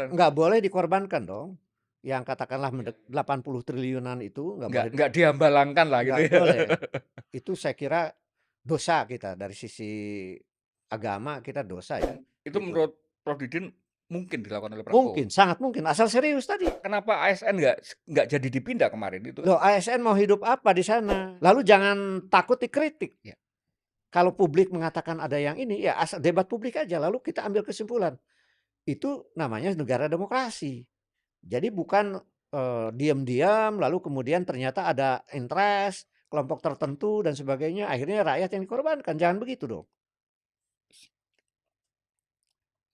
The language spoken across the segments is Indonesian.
nggak boleh dikorbankan dong. Yang katakanlah 80 triliunan itu Nggak dihambalangkan lah gitu nggak ya. boleh. Itu saya kira dosa kita dari sisi agama kita dosa ya, Itu gitu. menurut Prof. Didin mungkin dilakukan oleh Prabowo. Mungkin, sangat mungkin, asal serius tadi. Kenapa ASN nggak jadi dipindah kemarin itu? Loh, ASN mau hidup apa di sana? Lalu jangan takut dikritik. Ya. Kalau publik mengatakan ada yang ini, ya asal debat publik aja, lalu kita ambil kesimpulan. Itu namanya negara demokrasi. Jadi bukan, diam-diam lalu kemudian ternyata ada interest, kelompok tertentu dan sebagainya, akhirnya rakyat yang dikorbankan, jangan begitu dong.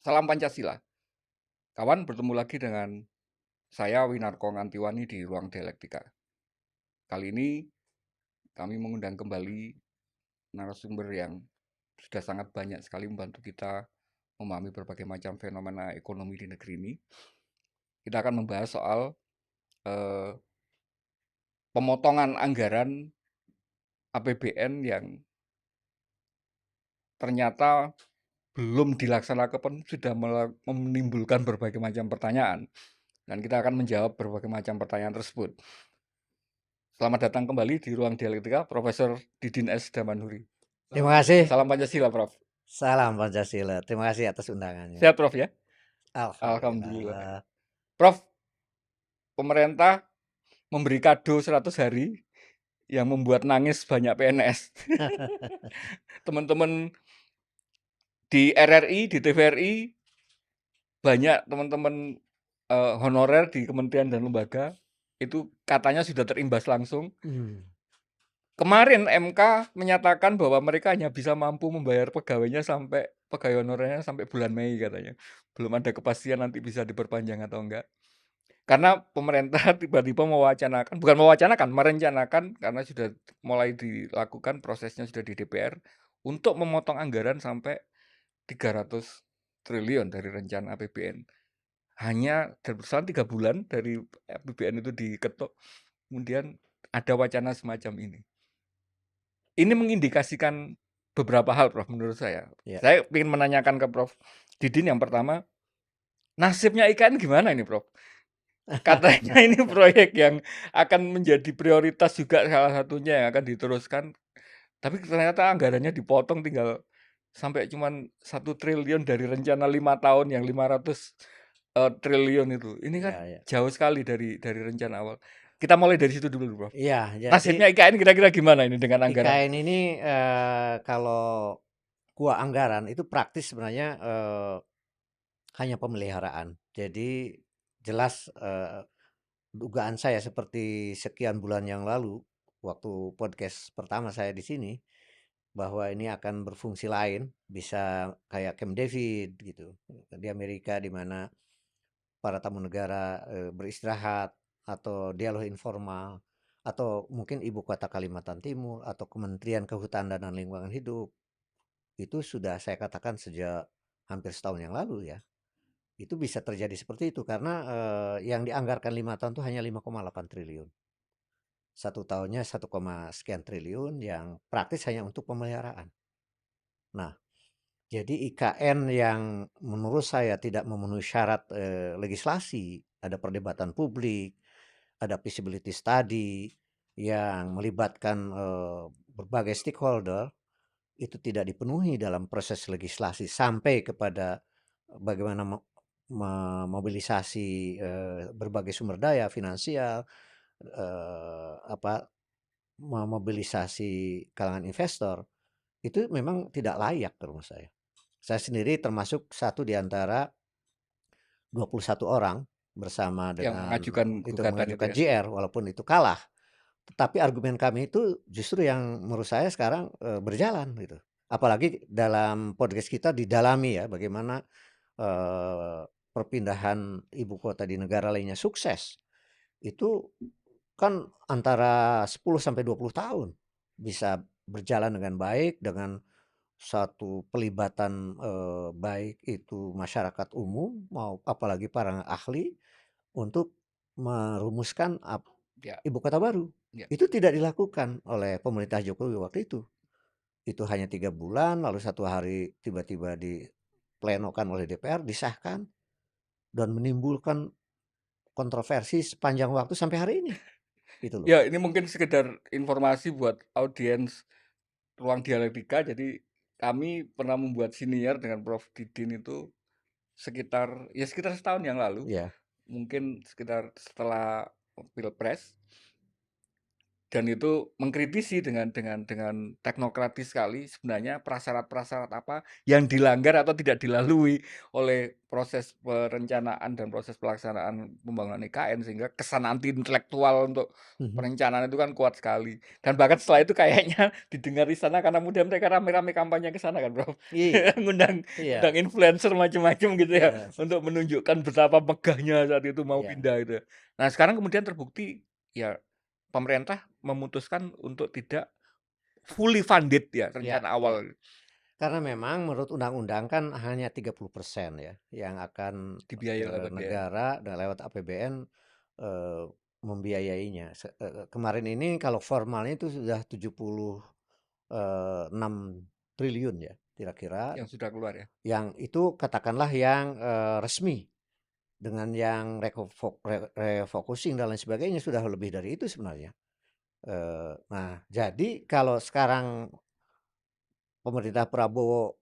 Salam Pancasila. Kawan, bertemu lagi dengan saya Winarko Ngantiwani di Ruang Dialektika. Kali ini kami mengundang kembali narasumber yang sudah sangat banyak sekali membantu kita memahami berbagai macam fenomena ekonomi di negeri ini. Kita akan membahas soal pemotongan anggaran APBN yang ternyata belum dilaksanakan pun sudah menimbulkan berbagai macam pertanyaan. Dan kita akan menjawab berbagai macam pertanyaan tersebut. Selamat datang kembali di Ruang Dialektika, Profesor Didin S. Damanhuri. Terima kasih. Salam Pancasila, Prof. Salam Pancasila. Terima kasih atas undangannya. Sehat, Prof ya? Alhamdulillah. Alhamdulillah. Prof, pemerintah memberi kado 100 hari yang membuat nangis banyak PNS. Teman-teman di RRI, di TVRI, banyak teman-teman honorer di kementerian dan lembaga itu katanya sudah terimbas langsung. Kemarin MK menyatakan bahwa mereka hanya bisa mampu membayar pegawai honorernya sampai bulan Mei katanya. Belum ada kepastian nanti bisa diperpanjang atau enggak. Karena pemerintah tiba-tiba merencanakan karena sudah mulai dilakukan prosesnya sudah di DPR untuk memotong anggaran sampai 300 triliun dari rencana APBN. Hanya berselang 3 bulan dari APBN itu diketok, kemudian ada wacana semacam ini. Ini mengindikasikan beberapa hal, Prof, menurut saya. Ya. Saya ingin menanyakan ke Prof. Didin yang pertama, nasibnya IKN gimana ini, Prof? Katanya ini proyek yang akan menjadi prioritas juga salah satunya yang akan diteruskan. Tapi ternyata anggarannya dipotong tinggal sampai cuman 1 triliun dari rencana 5 tahun yang 500 triliun itu. Ini kan Ya. jauh sekali dari rencana awal. Kita mulai dari situ dulu, Prof. Iya, jadi Nasibnya IKN kira-kira gimana ini dengan anggaran? IKN ini kalau kuah anggaran itu praktis sebenarnya hanya pemeliharaan. Jadi jelas dugaan saya seperti sekian bulan yang lalu waktu podcast pertama saya di sini bahwa ini akan berfungsi lain, bisa kayak Camp David gitu di Amerika di mana para tamu negara beristirahat atau dialog informal atau mungkin ibu kota Kalimantan Timur atau Kementerian Kehutanan dan Lingkungan Hidup itu sudah saya katakan sejak hampir setahun yang lalu ya. Itu bisa terjadi seperti itu karena yang dianggarkan 5 tahun itu hanya 5,8 triliun. 1 tahunnya 1, sekian triliun yang praktis hanya untuk pemeliharaan. Nah, jadi IKN yang menurut saya tidak memenuhi syarat legislasi, ada perdebatan publik, ada feasibility study yang melibatkan berbagai stakeholder, itu tidak dipenuhi dalam proses legislasi sampai kepada bagaimana memobilisasi berbagai sumber daya finansial, memobilisasi kalangan investor, itu memang tidak layak menurut saya. Saya sendiri termasuk satu di antara 21 orang bersama Yang dengan mengajukan itu gugatan itu mengajukan ya? JR walaupun itu kalah. Tetapi argumen kami itu justru yang menurut saya sekarang berjalan gitu. Apalagi dalam podcast kita didalami ya bagaimana perpindahan ibu kota di negara lainnya sukses. Itu kan antara 10 sampai 20 tahun bisa berjalan dengan baik dengan satu pelibatan baik itu masyarakat umum mau apalagi para ahli untuk merumuskan Ya, ibu kota baru. ya. Itu tidak dilakukan oleh pemerintah Jokowi waktu itu. Itu hanya 3 bulan lalu satu hari tiba-tiba diplenokan oleh DPR disahkan dan menimbulkan kontroversi sepanjang waktu sampai hari ini, gitu loh. Ya, ini mungkin sekedar informasi buat audiens Ruang Dialektika. Jadi kami pernah membuat siniar dengan Prof. Didin itu sekitar setahun yang lalu, Iya, mungkin sekitar setelah Pilpres. Dan itu mengkritisi dengan teknokratis sekali sebenarnya prasyarat-prasyarat apa yang dilanggar atau tidak dilalui oleh proses perencanaan dan proses pelaksanaan pembangunan IKN, sehingga kesan anti intelektual untuk mhm, perencanaan itu kan kuat sekali. Dan bahkan setelah itu kayaknya didengar di sana karena kemudian mereka rame-rame kampanye ke sana kan, Bro. iya Ngundang ngundang iya influencer macam-macam gitu ya iya untuk menunjukkan betapa megahnya saat itu mau iya pindah itu. Nah, sekarang kemudian terbukti ya pemerintah memutuskan untuk tidak fully funded ya iya rencana iya. awal Karena memang menurut undang-undang kan hanya 30% ya yang akan, dibiayai oleh APBN. negara dan lewat APBN, eee, membiayainya. Kemarin ini kalau formalnya itu sudah 76 triliun ya kira-kira, Yang sudah keluar ya? yang itu katakanlah yang, resmi. Dengan yang refocusing dan lain sebagainya sudah lebih dari itu sebenarnya. Nah jadi kalau sekarang pemerintah Prabowo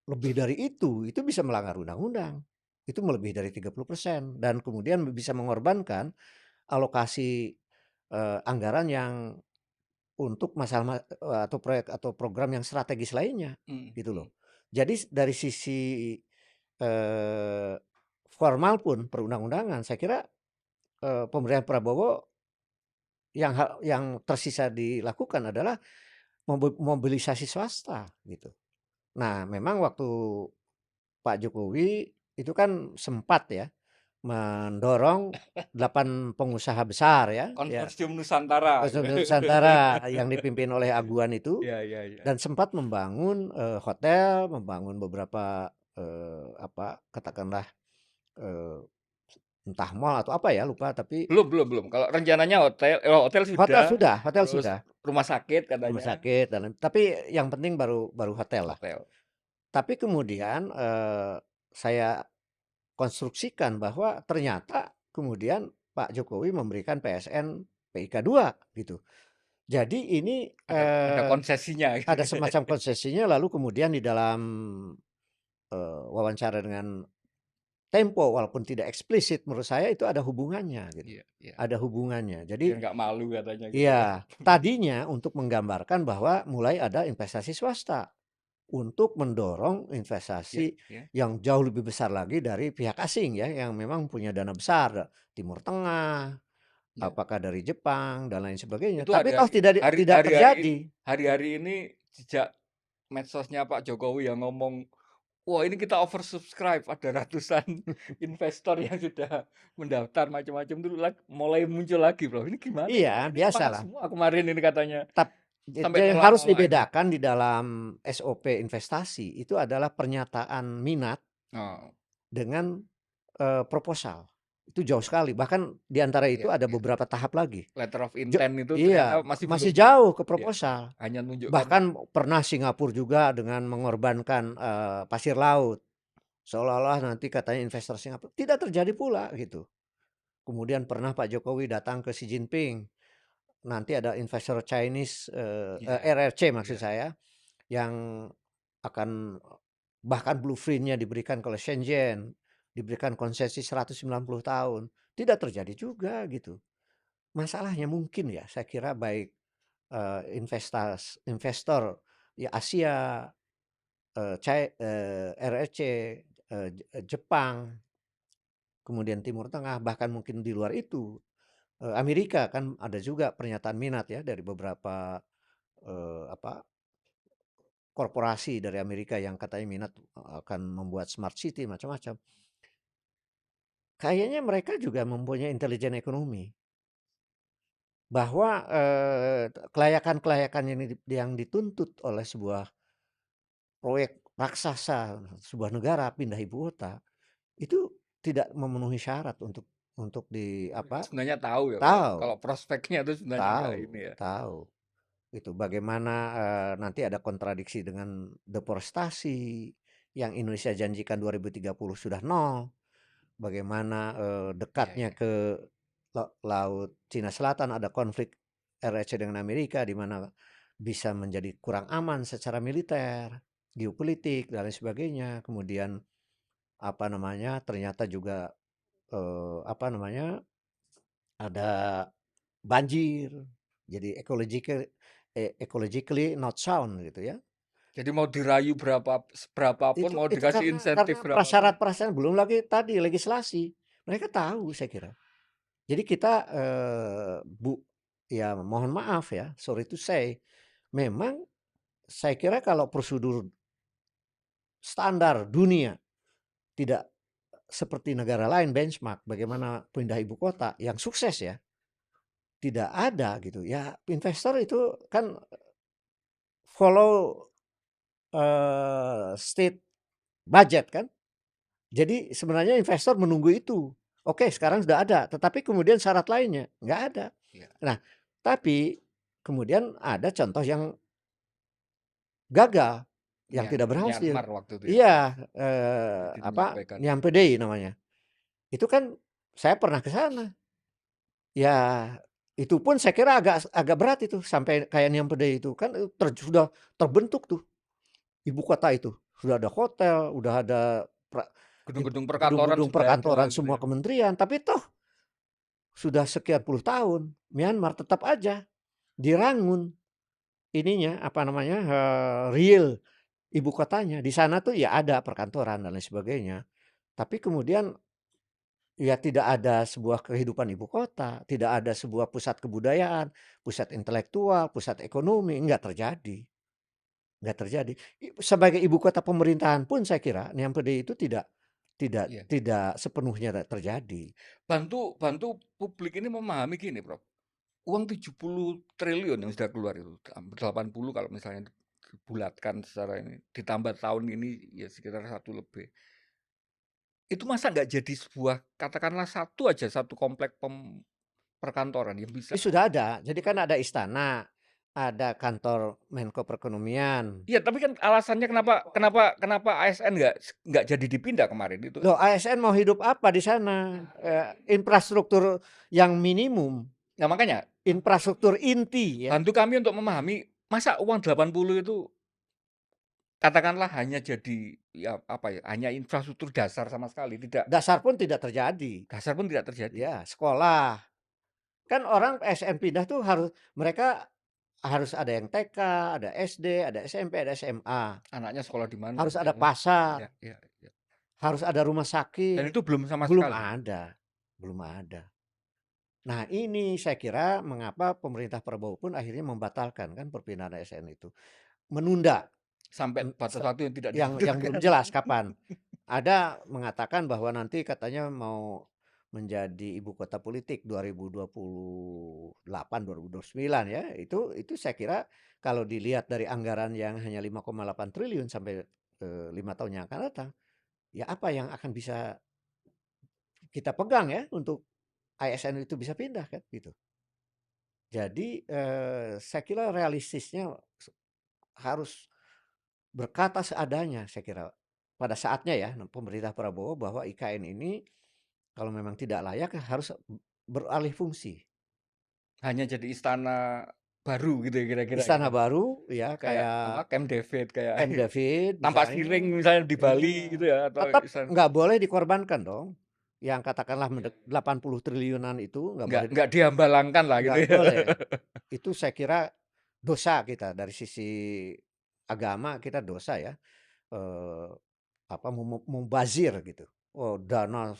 lebih dari itu bisa melanggar undang-undang. Itu melebihi dari 30% dan kemudian bisa mengorbankan alokasi, anggaran yang untuk masalah atau proyek atau program yang strategis lainnya, Mhm gitu mhm. loh. Jadi dari sisi, eee, formal pun perundang-undangan saya kira, pemberian Prabowo yang tersisa dilakukan adalah mobilisasi swasta gitu. Nah memang waktu Pak Jokowi itu kan sempat ya mendorong 8 pengusaha besar ya, Konsorsium Nusantara gitu. Konsorsium Nusantara yang dipimpin oleh Aguan itu Iya iya iya. dan sempat membangun, hotel, membangun beberapa, katakanlah, eee, entah mall atau apa ya lupa tapi Belum. Kalau rencananya hotel sudah, hotel terus sudah, rumah sakit rumah katanya, sakit dan lain tapi yang penting baru baru hotel lah. hotel. Tapi kemudian, saya konstruksikan bahwa ternyata kemudian Pak Jokowi memberikan PSN PIK 2 gitu. Jadi ini, Ada konsesinya gitu. ada semacam konsesinya lalu kemudian di dalam, wawancara dengan Tempo walaupun tidak eksplisit menurut saya itu ada hubungannya gitu, Iya iya. ada hubungannya. Biar Jadi nggak malu katanya gitu ya. iya, tadinya untuk menggambarkan bahwa mulai ada investasi swasta untuk mendorong Iya investasi iya. yang jauh lebih besar lagi dari pihak asing ya yang memang punya dana besar, Timur Tengah, Iya. apakah dari Jepang dan lain sebagainya. Itu Tapi toh hari tidak hari-hari terjadi. hari-hari ini jejak medsosnya Pak Jokowi yang ngomong, "Wah, ini kita oversubscribe, ada ratusan investor yang sudah mendaftar macam-macam tuh mulai muncul lagi, Bro. Ini gimana ini, Bro? Iya, Ini semangat biasalah. semua kemarin ini katanya, sampai Yang harus nolak-nolak ini." dibedakan di dalam SOP investasi itu adalah pernyataan minat Oh, dengan, proposal. Itu jauh sekali, bahkan di antara itu iya ada iya. beberapa tahap lagi. Letter of Jo intent itu ternyata iya, masih masih belum jauh ke ya, proposal. hanya menunjukkan Bahkan pernah Singapura juga dengan mengorbankan, pasir laut, seolah-olah nanti katanya investor Singapura, tidak terjadi pula gitu. Kemudian pernah Pak Jokowi datang ke Xi Jinping, nanti ada investor Chinese, iya RRC maksud iya. saya, yang akan bahkan blueprint-nya diberikan oleh Shenzhen, diberikan konsesi 190 tahun, tidak terjadi juga gitu. Masalahnya mungkin ya saya kira baik, investor ya Asia, RRC, Jepang, kemudian Timur Tengah, bahkan mungkin di luar itu, Amerika kan ada juga pernyataan minat ya dari beberapa, apa, korporasi dari Amerika yang katanya minat, akan membuat smart city macam-macam. Kayaknya mereka juga mempunyai intelijen ekonomi, bahwa, kelayakan-kelayakan yang dituntut oleh sebuah proyek raksasa, sebuah negara pindah ibu kota, itu tidak memenuhi syarat untuk Sebenarnya tahu ya kalau tahu kalau prospeknya itu sebenarnya nggak tahu ini ya. tahu, itu bagaimana, nanti ada kontradiksi dengan deforestasi yang Indonesia janjikan 2030 sudah nol. bagaimana, Iya, dekatnya iya. ke Laut Cina Selatan, ada konflik RRC dengan Amerika, di mana bisa menjadi kurang aman secara militer, geopolitik, dan lain sebagainya. Kemudian, apa namanya, ternyata juga, apa namanya, ada banjir, jadi ecologically not sound gitu ya. Jadi mau dirayu seberapa pun, mau Itu dikasih insentif karena berapa pun. prasyarat-prasyarat, belum lagi tadi legislasi. Mereka tahu saya kira. Jadi kita, ya mohon maaf ya, sorry to say, memang saya kira kalau prosedur standar dunia tidak seperti negara lain benchmark bagaimana pindah ibu kota yang sukses ya, tidak ada gitu. Ya investor itu kan follow, state budget kan. Jadi sebenarnya investor menunggu itu. Oke, sekarang sudah ada, tetapi kemudian syarat lainnya nggak ada. Iya. Nah, tapi kemudian ada contoh yang gagal, yang tidak berhasil. Myanmar waktu itu ya, Iya, apa, menyampaikan. Nyampe Day namanya. Itu kan saya pernah ke sana. Ya, itu pun saya kira agak agak berat itu sampai kayak Nyampe Day itu. Kan, sudah terbentuk tuh ibu kota itu. Sudah ada hotel, udah ada pra Gedung-gedung perkantoran gedung-gedung sudah ada perkantoran gitu semua ya. kementerian, tapi toh sudah sekian puluh tahun, Myanmar tetap aja dirangun ininya, apa namanya, real ibu kotanya. Di sana tuh ya ada perkantoran dan lain sebagainya. Tapi kemudian ya tidak ada sebuah kehidupan ibu kota, tidak ada sebuah pusat kebudayaan, pusat intelektual, pusat ekonomi, enggak terjadi, enggak terjadi. Sebagai ibu kota pemerintahan pun saya kira Niampede itu tidak tidak Iya. tidak sepenuhnya terjadi. Bantu bantu publik ini memahami gini, Prof. Uang 70 triliun yang sudah keluar itu, hampir 80 kalau misalnya dibulatkan secara ini, ditambah tahun ini ya sekitar 1 lebih. Itu masa nggak jadi sebuah, katakanlah satu aja, satu komplek perkantoran yang bisa. Ini sudah ada, jadi kan ada istana, ada kantor Menko Perekonomian. Iya, tapi kan alasannya kenapa kenapa kenapa ASN nggak jadi dipindah kemarin itu. Loh, ASN mau hidup apa di sana? Infrastruktur yang minimum, Nah makanya, infrastruktur inti ya. bantu kami untuk memahami, masa uang 80 itu katakanlah hanya jadi, ya apa ya, hanya infrastruktur dasar sama sekali, tidak, Dasar pun tidak terjadi. dasar pun tidak terjadi. Ya, sekolah. Kan orang ASN pindah tuh mereka harus ada yang TK, ada SD, ada SMP, ada SMA. Anaknya sekolah di mana, Harus ya ada kan? pasar, Ya, ya, ya. harus ada rumah Dan sakit. itu belum sama Belum sekali. ada, belum ada. Nah, ini saya kira mengapa pemerintah Prabowo pun akhirnya membatalkan kan perpindahan ASN itu. Menunda, Sampai en batas se waktu yang tidak yang belum ditentukan. jelas kapan. Ada mengatakan bahwa nanti katanya mau menjadi ibu kota politik 2028, 2029 ya. Itu saya kira kalau dilihat dari anggaran yang hanya 5,8 triliun sampai, 5 tahun yang akan datang, ya apa yang akan bisa kita pegang ya untuk ASN itu bisa pindah kan gitu. Jadi, saya kira realistisnya harus berkata seadanya saya kira. Pada saatnya ya pemerintah Prabowo bahwa IKN ini kalau memang tidak layak harus beralih fungsi. Hanya jadi istana baru gitu ya kira-kira Istana gitu. baru ya Kayak apa, kayak Camp David, kayak Camp David Tampak misalnya, Siring misalnya di Bali iya. gitu ya, atau Tetap istana, nggak boleh dikorbankan dong. Yang katakanlah 80 triliunan itu nggak boleh nggak dihambalangkan lah gitu nggak ya. boleh. Itu saya kira dosa kita dari sisi agama kita dosa ya, eee, apa, mubazir gitu. Oh dana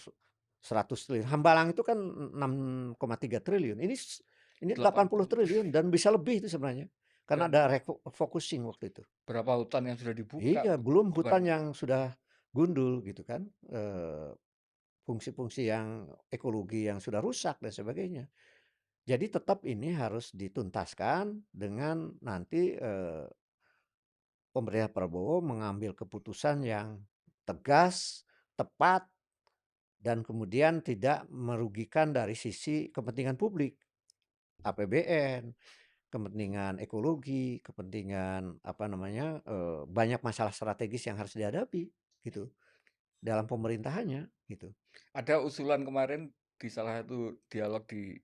100 triliun, Hambalang itu kan 6,3 triliun, ini 80 80, triliun dan bisa lebih itu sebenarnya, karena dan ada refocusing waktu itu. berapa hutan yang sudah dibuka, Iya, belum bubar. hutan yang sudah gundul gitu kan, fungsi-fungsi yang ekologi yang sudah rusak dan sebagainya. Jadi tetap ini harus dituntaskan dengan nanti, pemerintah Prabowo mengambil keputusan yang tegas, tepat, dan kemudian tidak merugikan dari sisi kepentingan publik, APBN, kepentingan ekologi, kepentingan apa namanya, banyak masalah strategis yang harus dihadapi gitu. dalam pemerintahannya gitu. Ada usulan kemarin di salah satu dialog di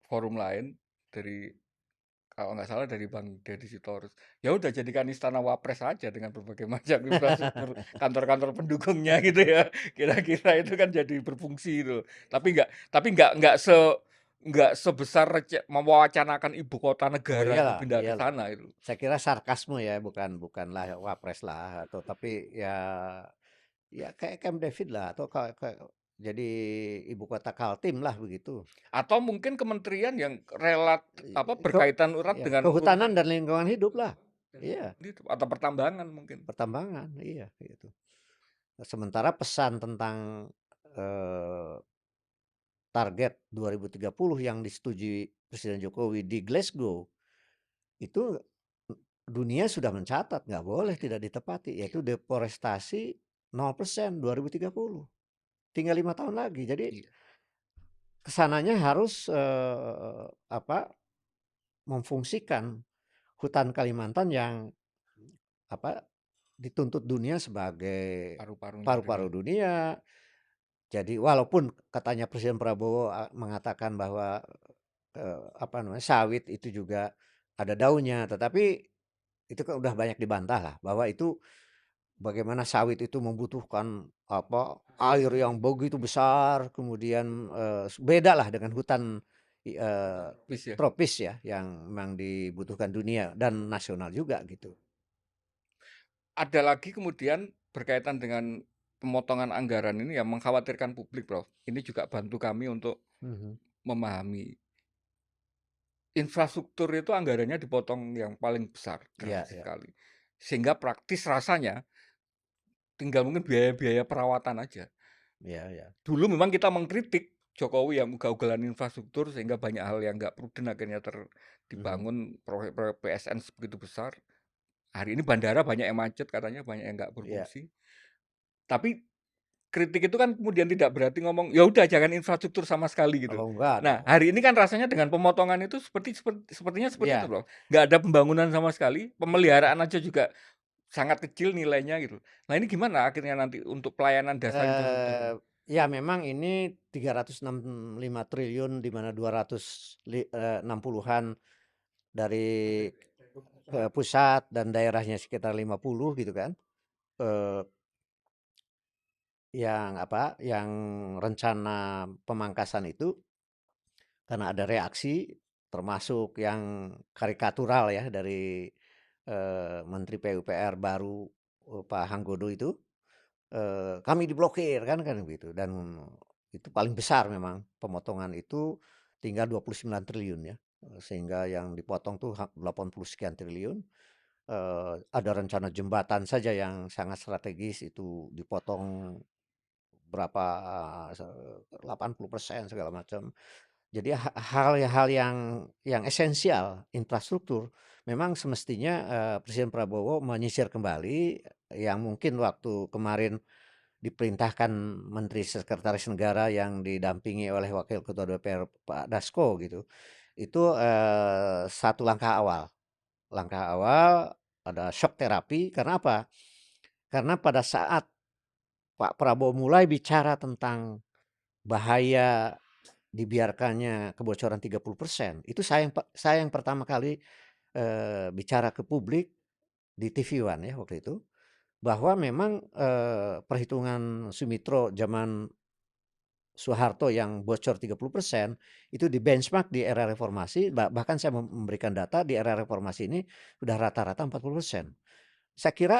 forum lain dari kalau nggak salah dari Bang Deddy Sitorus. Ya udah jadikan Istana Wapres aja dengan berbagai macam infrastruktur kantor-kantor pendukungnya gitu ya. Kira-kira itu kan jadi berfungsi itu. Tapi nggak sebesar mewacanakan ibu kota Oh negara itu iyalah, pindah ke iyalah. sana itu. Saya kira sarkasme ya, bukanlah wapres lah atau tapi ya kayak Camp David lah atau kayak jadi ibu kota Kaltim lah begitu. Atau mungkin kementerian yang Ke berkaitan erat ya, dengan kehutanan urusan dan lingkungan hidup lah. Iya, gitu atau pertambangan mungkin. pertambangan, iya gitu. Sementara pesan tentang eh, target 2030 yang disetujui Presiden Jokowi di Glasgow itu dunia sudah mencatat nggak boleh tidak ditepati, yaitu deforestasi 0% 2030. Tinggal 5 tahun lagi. Jadi Iya. kesananya harus apa memfungsikan hutan Kalimantan yang apa dituntut dunia sebagai Paru-parunya paru-paru dunia. dunia. Jadi walaupun katanya Presiden Prabowo mengatakan bahwa apa namanya sawit itu juga ada daunnya, tetapi itu kan udah banyak dibantah lah bahwa itu bagaimana sawit itu membutuhkan apa air yang begitu besar, kemudian beda lah dengan hutan Bis ya. tropis ya yang memang dibutuhkan dunia dan nasional juga gitu. Ada lagi kemudian berkaitan dengan pemotongan anggaran ini yang mengkhawatirkan publik, Prof. Ini juga bantu kami untuk Mhm. memahami. Infrastruktur itu anggarannya dipotong yang paling besar, Iya, drastis iya, sekali. Sehingga praktis rasanya tinggal mungkin biaya-biaya perawatan aja. iya, iya. Dulu memang kita mengkritik Jokowi yang ugal-ugalan infrastruktur sehingga banyak hal yang nggak prudent akhirnya Mhm. dibangun proyek-proyek PSN sebegitu besar. Hari ini bandara banyak yang macet katanya, banyak yang nggak Iya. berfungsi. Tapi kritik itu kan kemudian tidak berarti ngomong, "Ya udah jangan infrastruktur sama sekali," gitu. Oh enggak Nah, dong. hari ini kan rasanya dengan pemotongan itu sepertinya seperti itu Iya. loh. Nggak ada pembangunan sama sekali, pemeliharaan aja juga sangat kecil nilainya gitu. Nah, ini gimana akhirnya nanti untuk pelayanan dasar infrastruktur ini? eh ya memang ini 365 triliun di mana 260-an dari pusat dan daerahnya sekitar 50 gitu kan. Eh, yang apa, yang rencana pemangkasan itu karena ada reaksi termasuk yang karikatural ya dari Menteri PUPR baru Pak Hanggodo itu kami diblokir kan begitu dan itu paling besar memang pemotongan itu tinggal 29 triliun ya, sehingga yang dipotong tuh 80 sekian triliun, ada rencana jembatan saja yang sangat strategis itu dipotong berapa, 80% segala macam. Jadi hal-hal yang esensial, infrastruktur, memang semestinya, Presiden Prabowo menyisir kembali yang mungkin waktu kemarin diperintahkan Menteri Sekretaris Negara yang didampingi oleh Wakil Ketua DPR Pak Dasko gitu. Itu, satu langkah awal. Langkah awal ada shock terapi karena apa? Karena pada saat Pak Prabowo mulai bicara tentang bahaya dibiarkannya kebocoran 30%, itu saya yang pertama kali, bicara ke publik di TV One ya waktu itu, bahwa memang, perhitungan Sumitro zaman Soeharto yang bocor 30% itu di-benchmark di era reformasi, bahkan saya memberikan data di era reformasi ini sudah rata-rata 40%. Saya kira,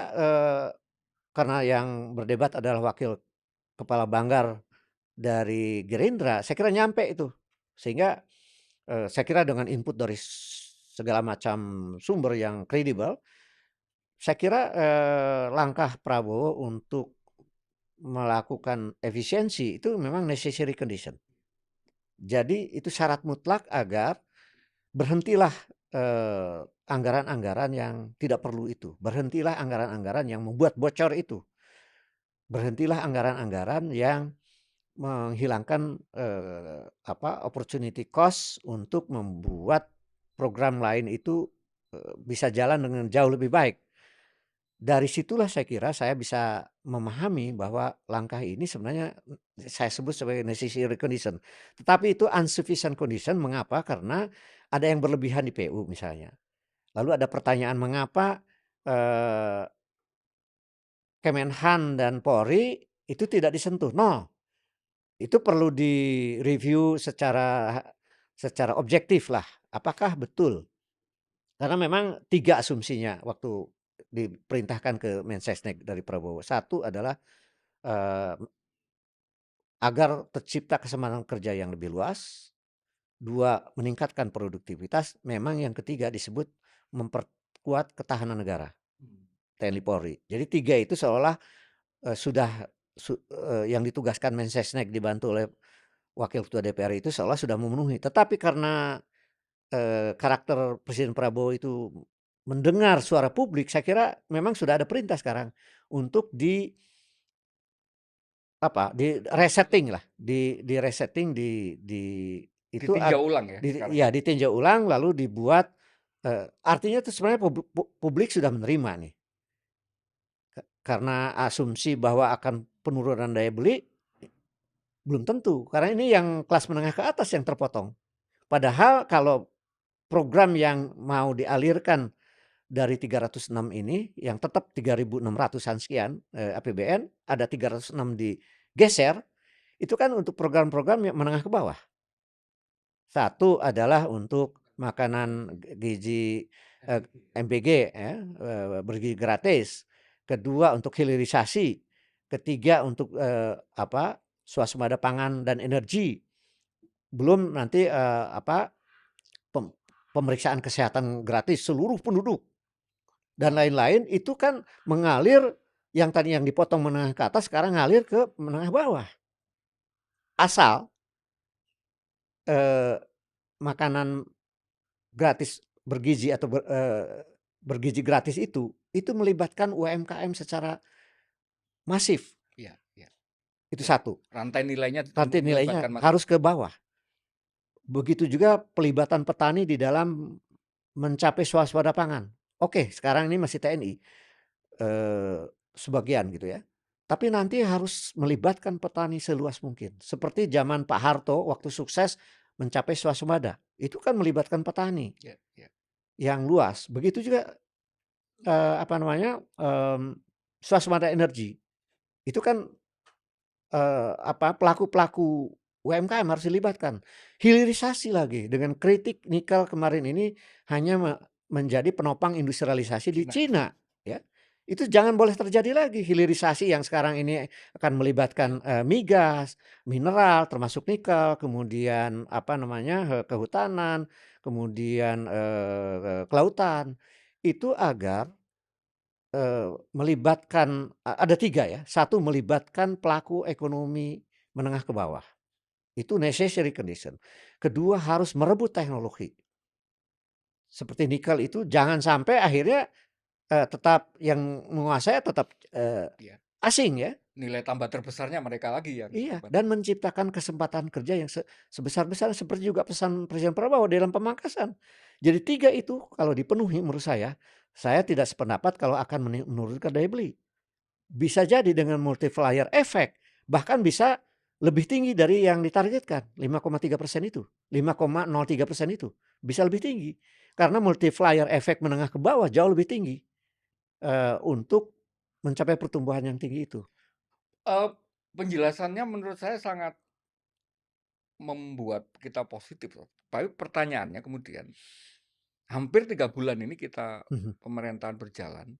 karena yang berdebat adalah wakil kepala Banggar dari Gerindra, saya kira nyampe itu. Sehingga, saya kira dengan input dari segala macam sumber yang kredibel, saya kira, langkah Prabowo untuk melakukan efisiensi itu memang necessary condition. Jadi itu syarat mutlak agar berhentilah, anggaran-anggaran yang tidak perlu itu, berhentilah anggaran-anggaran yang membuat bocor itu, berhentilah anggaran-anggaran yang menghilangkan, apa, opportunity cost untuk membuat program lain itu, bisa jalan dengan jauh lebih baik. Dari situlah saya kira saya bisa memahami bahwa langkah ini sebenarnya saya sebut sebagai necessary condition. Tetapi itu insufficient condition mengapa? Karena ada yang berlebihan di PU misalnya. Lalu ada pertanyaan mengapa, eee, Kemenhan dan Polri itu tidak disentuh? No, itu perlu direview secara objektif lah. Apakah betul? Karena memang 3 asumsinya waktu diperintahkan ke Mensesnek dari Prabowo. Satu adalah, eee, agar tercipta kesempatan kerja yang lebih luas. 2 meningkatkan produktivitas. Memang yang ketiga disebut memperkuat ketahanan negara, TNI Polri. Jadi 3 itu seolah, sudah yang ditugaskan Mensesnek dibantu oleh Wakil Ketua DPR itu seolah sudah memenuhi. Tetapi karena, karakter Presiden Prabowo itu mendengar suara publik, saya kira memang sudah ada perintah sekarang untuk di-resetting lah, di-resetting di itu Ditinjau ulang ya sekarang ya? ditinjau ulang lalu dibuat, artinya itu sebenarnya publik sudah menerima nih. Karena asumsi bahwa akan penurunan daya beli, belum tentu, karena ini yang kelas menengah ke atas yang terpotong. Padahal kalau program yang mau dialirkan dari 306 ini yang tetap 3.600-an sekian, APBN, ada 306 digeser, itu kan untuk program-program yang menengah ke bawah. Satu adalah untuk makanan gizi, MBG ya, bergizi gratis. Kedua untuk hilirisasi. Ketiga untuk, swasembada pangan dan energi. Belum nanti, pem pemeriksaan kesehatan gratis seluruh penduduk dan lain-lain itu kan mengalir yang tadi yang dipotong menengah ke atas sekarang ngalir ke menengah bawah. Asal, eee, makanan gratis bergizi atau bergizi gratis itu melibatkan UMKM secara masif, Iya iya. itu satu. Rantai nilainya Nanti nilainya melibatkan masif. harus ke bawah. Begitu juga pelibatan petani di dalam mencapai swasembada pangan. Oke, sekarang ini masih TNI, eee, sebagian gitu ya. Tapi nanti harus melibatkan petani seluas mungkin. Seperti zaman Pak Harto waktu sukses mencapai swasembada, itu kan melibatkan petani Iya iya. yang luas. Begitu juga, swasembada energi. Itu kan, pelaku-pelaku UMKM harus dilibatkan. Hilirisasi lagi dengan kritik nikel kemarin ini hanya menjadi penopang industrialisasi di Cina. Cina, ya. Itu jangan boleh terjadi lagi hilirisasi yang sekarang ini akan Iya. melibatkan, migas, mineral termasuk nikel, kemudian kehutanan, kemudian, kelautan. Itu agar melibatkan ada 3 ya, satu melibatkan pelaku ekonomi menengah ke bawah, itu necessary condition. Kedua harus merebut teknologi, seperti nikel itu jangan sampai akhirnya, tetap yang menguasai tetap, Iya. asing ya. Nilai tambah terbesarnya mereka lagi yang Iya, dapat. dan menciptakan kesempatan kerja yang sebesar-besarnya seperti juga pesan Presiden Prabowo dalam pemangkasan. Jadi 3 itu kalau dipenuhi menurut saya tidak sependapat kalau akan menurunkan daya beli. Bisa jadi dengan multiplier effect, bahkan bisa lebih tinggi dari yang ditargetkan 5,3% itu, 5,03% itu, bisa lebih tinggi. Karena multiplier effect menengah ke bawah jauh lebih tinggi, untuk mencapai pertumbuhan yang tinggi itu. Eee, Penjelasannya menurut saya sangat membuat kita positif loh. Tapi pertanyaannya kemudian, hampir 3 bulan ini kita Mhm, pemerintahan berjalan,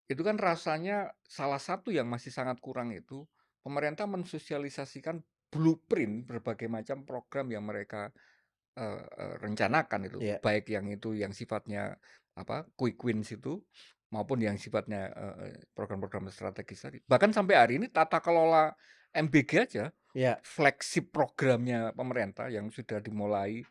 itu kan rasanya salah satu yang masih sangat kurang itu, pemerintah mensosialisasikan blueprint berbagai macam program yang mereka, rencanakan itu. iya, Baik yang itu yang sifatnya, quick wins itu, maupun yang sifatnya, program-program strategis tadi. Bahkan sampai hari ini tata kelola MBG aja, iya, flagship programnya pemerintah yang sudah dimulai,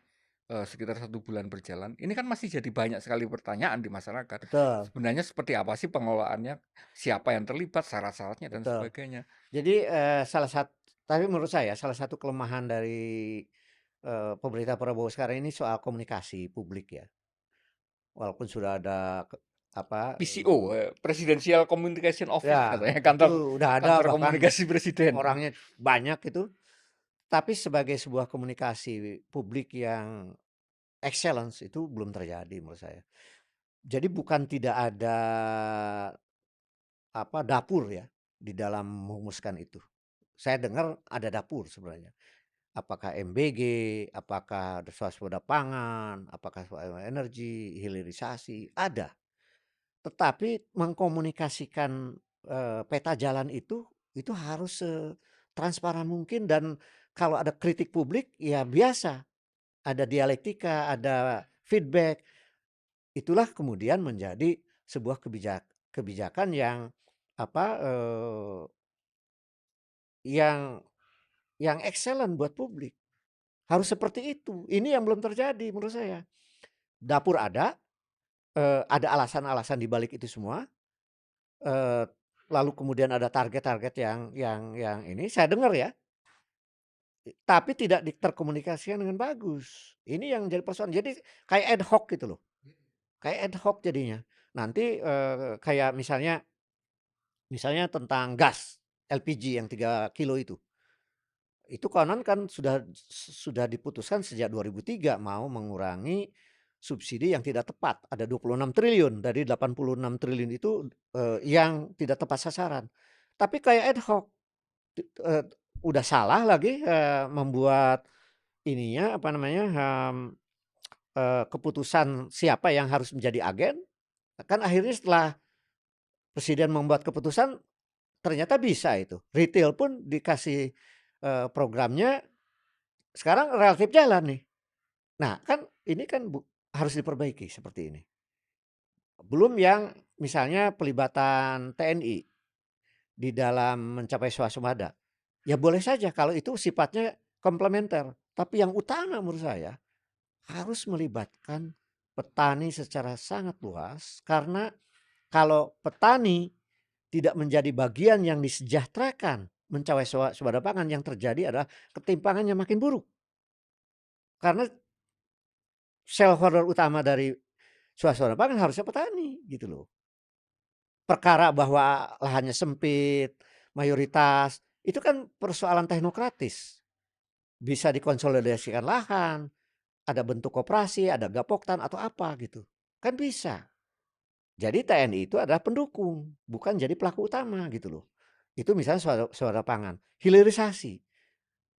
sekitar 1 bulan berjalan, ini kan masih jadi banyak sekali pertanyaan di masyarakat. betul, Sebenarnya seperti apa sih pengelolaannya, siapa yang terlibat, syarat-syaratnya, dan betul. sebagainya. Jadi, tapi menurut saya salah satu kelemahan dari, pemerintah Prabowo sekarang ini soal komunikasi publik ya. Walaupun sudah ada apa, PCO, Presidential Communication Office ya katanya, itu kantor udah ada kantor bahkan komunikasi presiden. orangnya banyak itu. Tapi sebagai sebuah komunikasi publik yang excellence itu belum terjadi menurut saya. Jadi bukan tidak ada dapur ya di dalam merumuskan itu. Saya dengar ada dapur sebenarnya. Apakah MBG, apakah swasembada pangan, apakah energi, hilirisasi, ada. Tetapi mengkomunikasikan peta jalan itu harus setransparan mungkin, dan kalau ada kritik publik ya biasa, ada dialektika, ada feedback. Itulah kemudian menjadi sebuah kebijakan yang apa yang excellent buat publik. Harus seperti itu. Ini yang belum terjadi menurut saya. Dapur ada alasan-alasan di balik itu semua. Eee, Lalu kemudian ada target-target yang ini saya dengar ya, tapi tidak terkomunikasikan dengan bagus. Ini yang jadi persoalan. Jadi kayak ad hoc gitu loh, kayak ad hoc jadinya. Nanti, kayak misalnya tentang gas LPG yang 3 kilo itu konon kan sudah diputuskan sejak 2003 mau mengurangi subsidi yang tidak tepat. Ada 26 triliun dari 86 triliun itu, yang tidak tepat sasaran. Tapi kayak ad hoc, eee, udah salah lagi, membuat ininya, apa namanya, keputusan siapa yang harus menjadi agen, kan akhirnya setelah presiden membuat keputusan ternyata bisa itu. Retail pun dikasih, programnya sekarang relatif jalan nih. Nah kan ini kan harus diperbaiki seperti ini. Belum yang misalnya pelibatan TNI di dalam mencapai swasembada. Ya boleh saja kalau itu sifatnya komplementer, tapi yang utama menurut saya harus melibatkan petani secara sangat luas, karena kalau petani tidak menjadi bagian yang disejahterakan mencapai swasembada pangan, yang terjadi adalah ketimpangan yang makin buruk. Karena shareholder utama dari swasembada pangan harusnya petani gitu loh. Perkara bahwa lahannya sempit, mayoritas, itu kan persoalan teknokratis. Bisa dikonsolidasikan lahan, ada bentuk koperasi, ada gapoktan atau apa gitu. Kan bisa. Jadi TNI itu adalah pendukung, bukan jadi pelaku utama gitu loh. Itu misalnya swasembada pangan. Hilirisasi.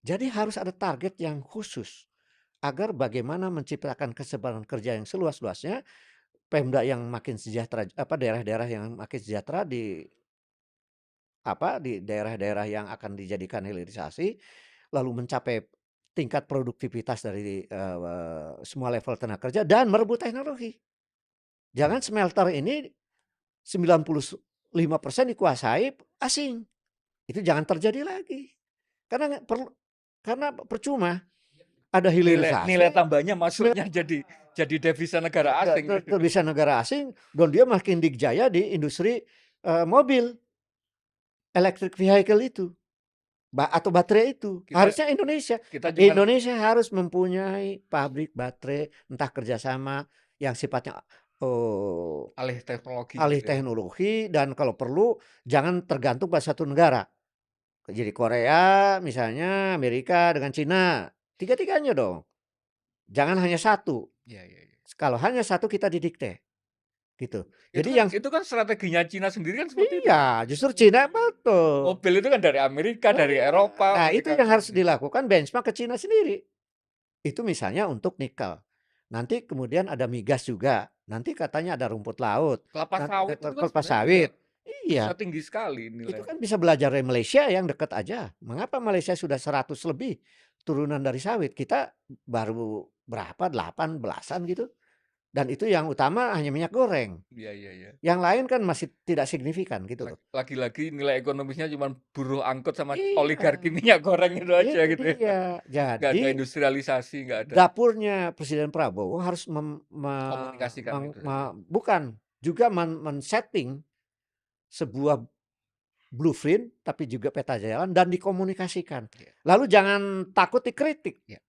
Jadi harus ada target yang khusus agar bagaimana menciptakan kesebaran kerja yang seluas-luasnya, Pemda yang makin sejahtera, daerah-daerah yang makin sejahtera di daerah-daerah yang akan dijadikan hilirisasi, lalu mencapai tingkat produktivitas dari, semua level tenaga kerja dan merebut teknologi. Jangan smelter ini 95% dikuasai asing. Itu jangan terjadi lagi. Karena percuma ada Nilai nilai hilirisasi, tambahnya masuknya jadi devisa negara asing. bisa negara asing, dan dia makin dikjaya di industri mobil, electric vehicle itu. Atau baterai itu. Kita Harusnya kita cuman Indonesia harus mempunyai pabrik baterai, entah kerjasama yang sifatnya alih teknologi alih gitu ya. teknologi, dan kalau perlu jangan tergantung pada satu negara. Jadi Korea misalnya, Amerika dengan Cina, tiga-tiganya dong. Jangan hanya satu. Iya, iya, iya. Kalau hanya satu kita didikte, gitu. Itu Jadi kan yang itu kan strateginya Cina sendiri kan seperti itu. iya, justru Cina betul. Mobil itu kan dari Amerika, dari Eropa, Nah, itu mereka yang harus dilakukan, benchmark ke Cina sendiri. Itu misalnya untuk nikel. Nanti kemudian ada migas juga. Nanti katanya ada rumput laut, kelapa sawit itu kan kelapa sebenarnya juga sawit. bisa Iya, tinggi sekali itu nilai. kan bisa belajar dari Malaysia yang dekat aja. Mengapa Malaysia sudah 100 lebih turunan dari sawit? Kita baru berapa? 8 belasan gitu. Dan itu yang utama hanya minyak goreng. Iya, iya, iya. Yang lain kan masih tidak signifikan gitu loh. Lagi-lagi nilai ekonomisnya cuma buruh angkut sama oligarki Iya, minyak goreng itu aja itu gitu ya. dia. Nggak ada Jadi industrialisasi, nggak ada dapurnya Presiden Prabowo harus komunikasikan itu tadi. bukan, juga men-setting sebuah blueprint, tapi juga peta jalan dan dikomunikasikan. Iya, Lalu jangan takut dikritik. iya.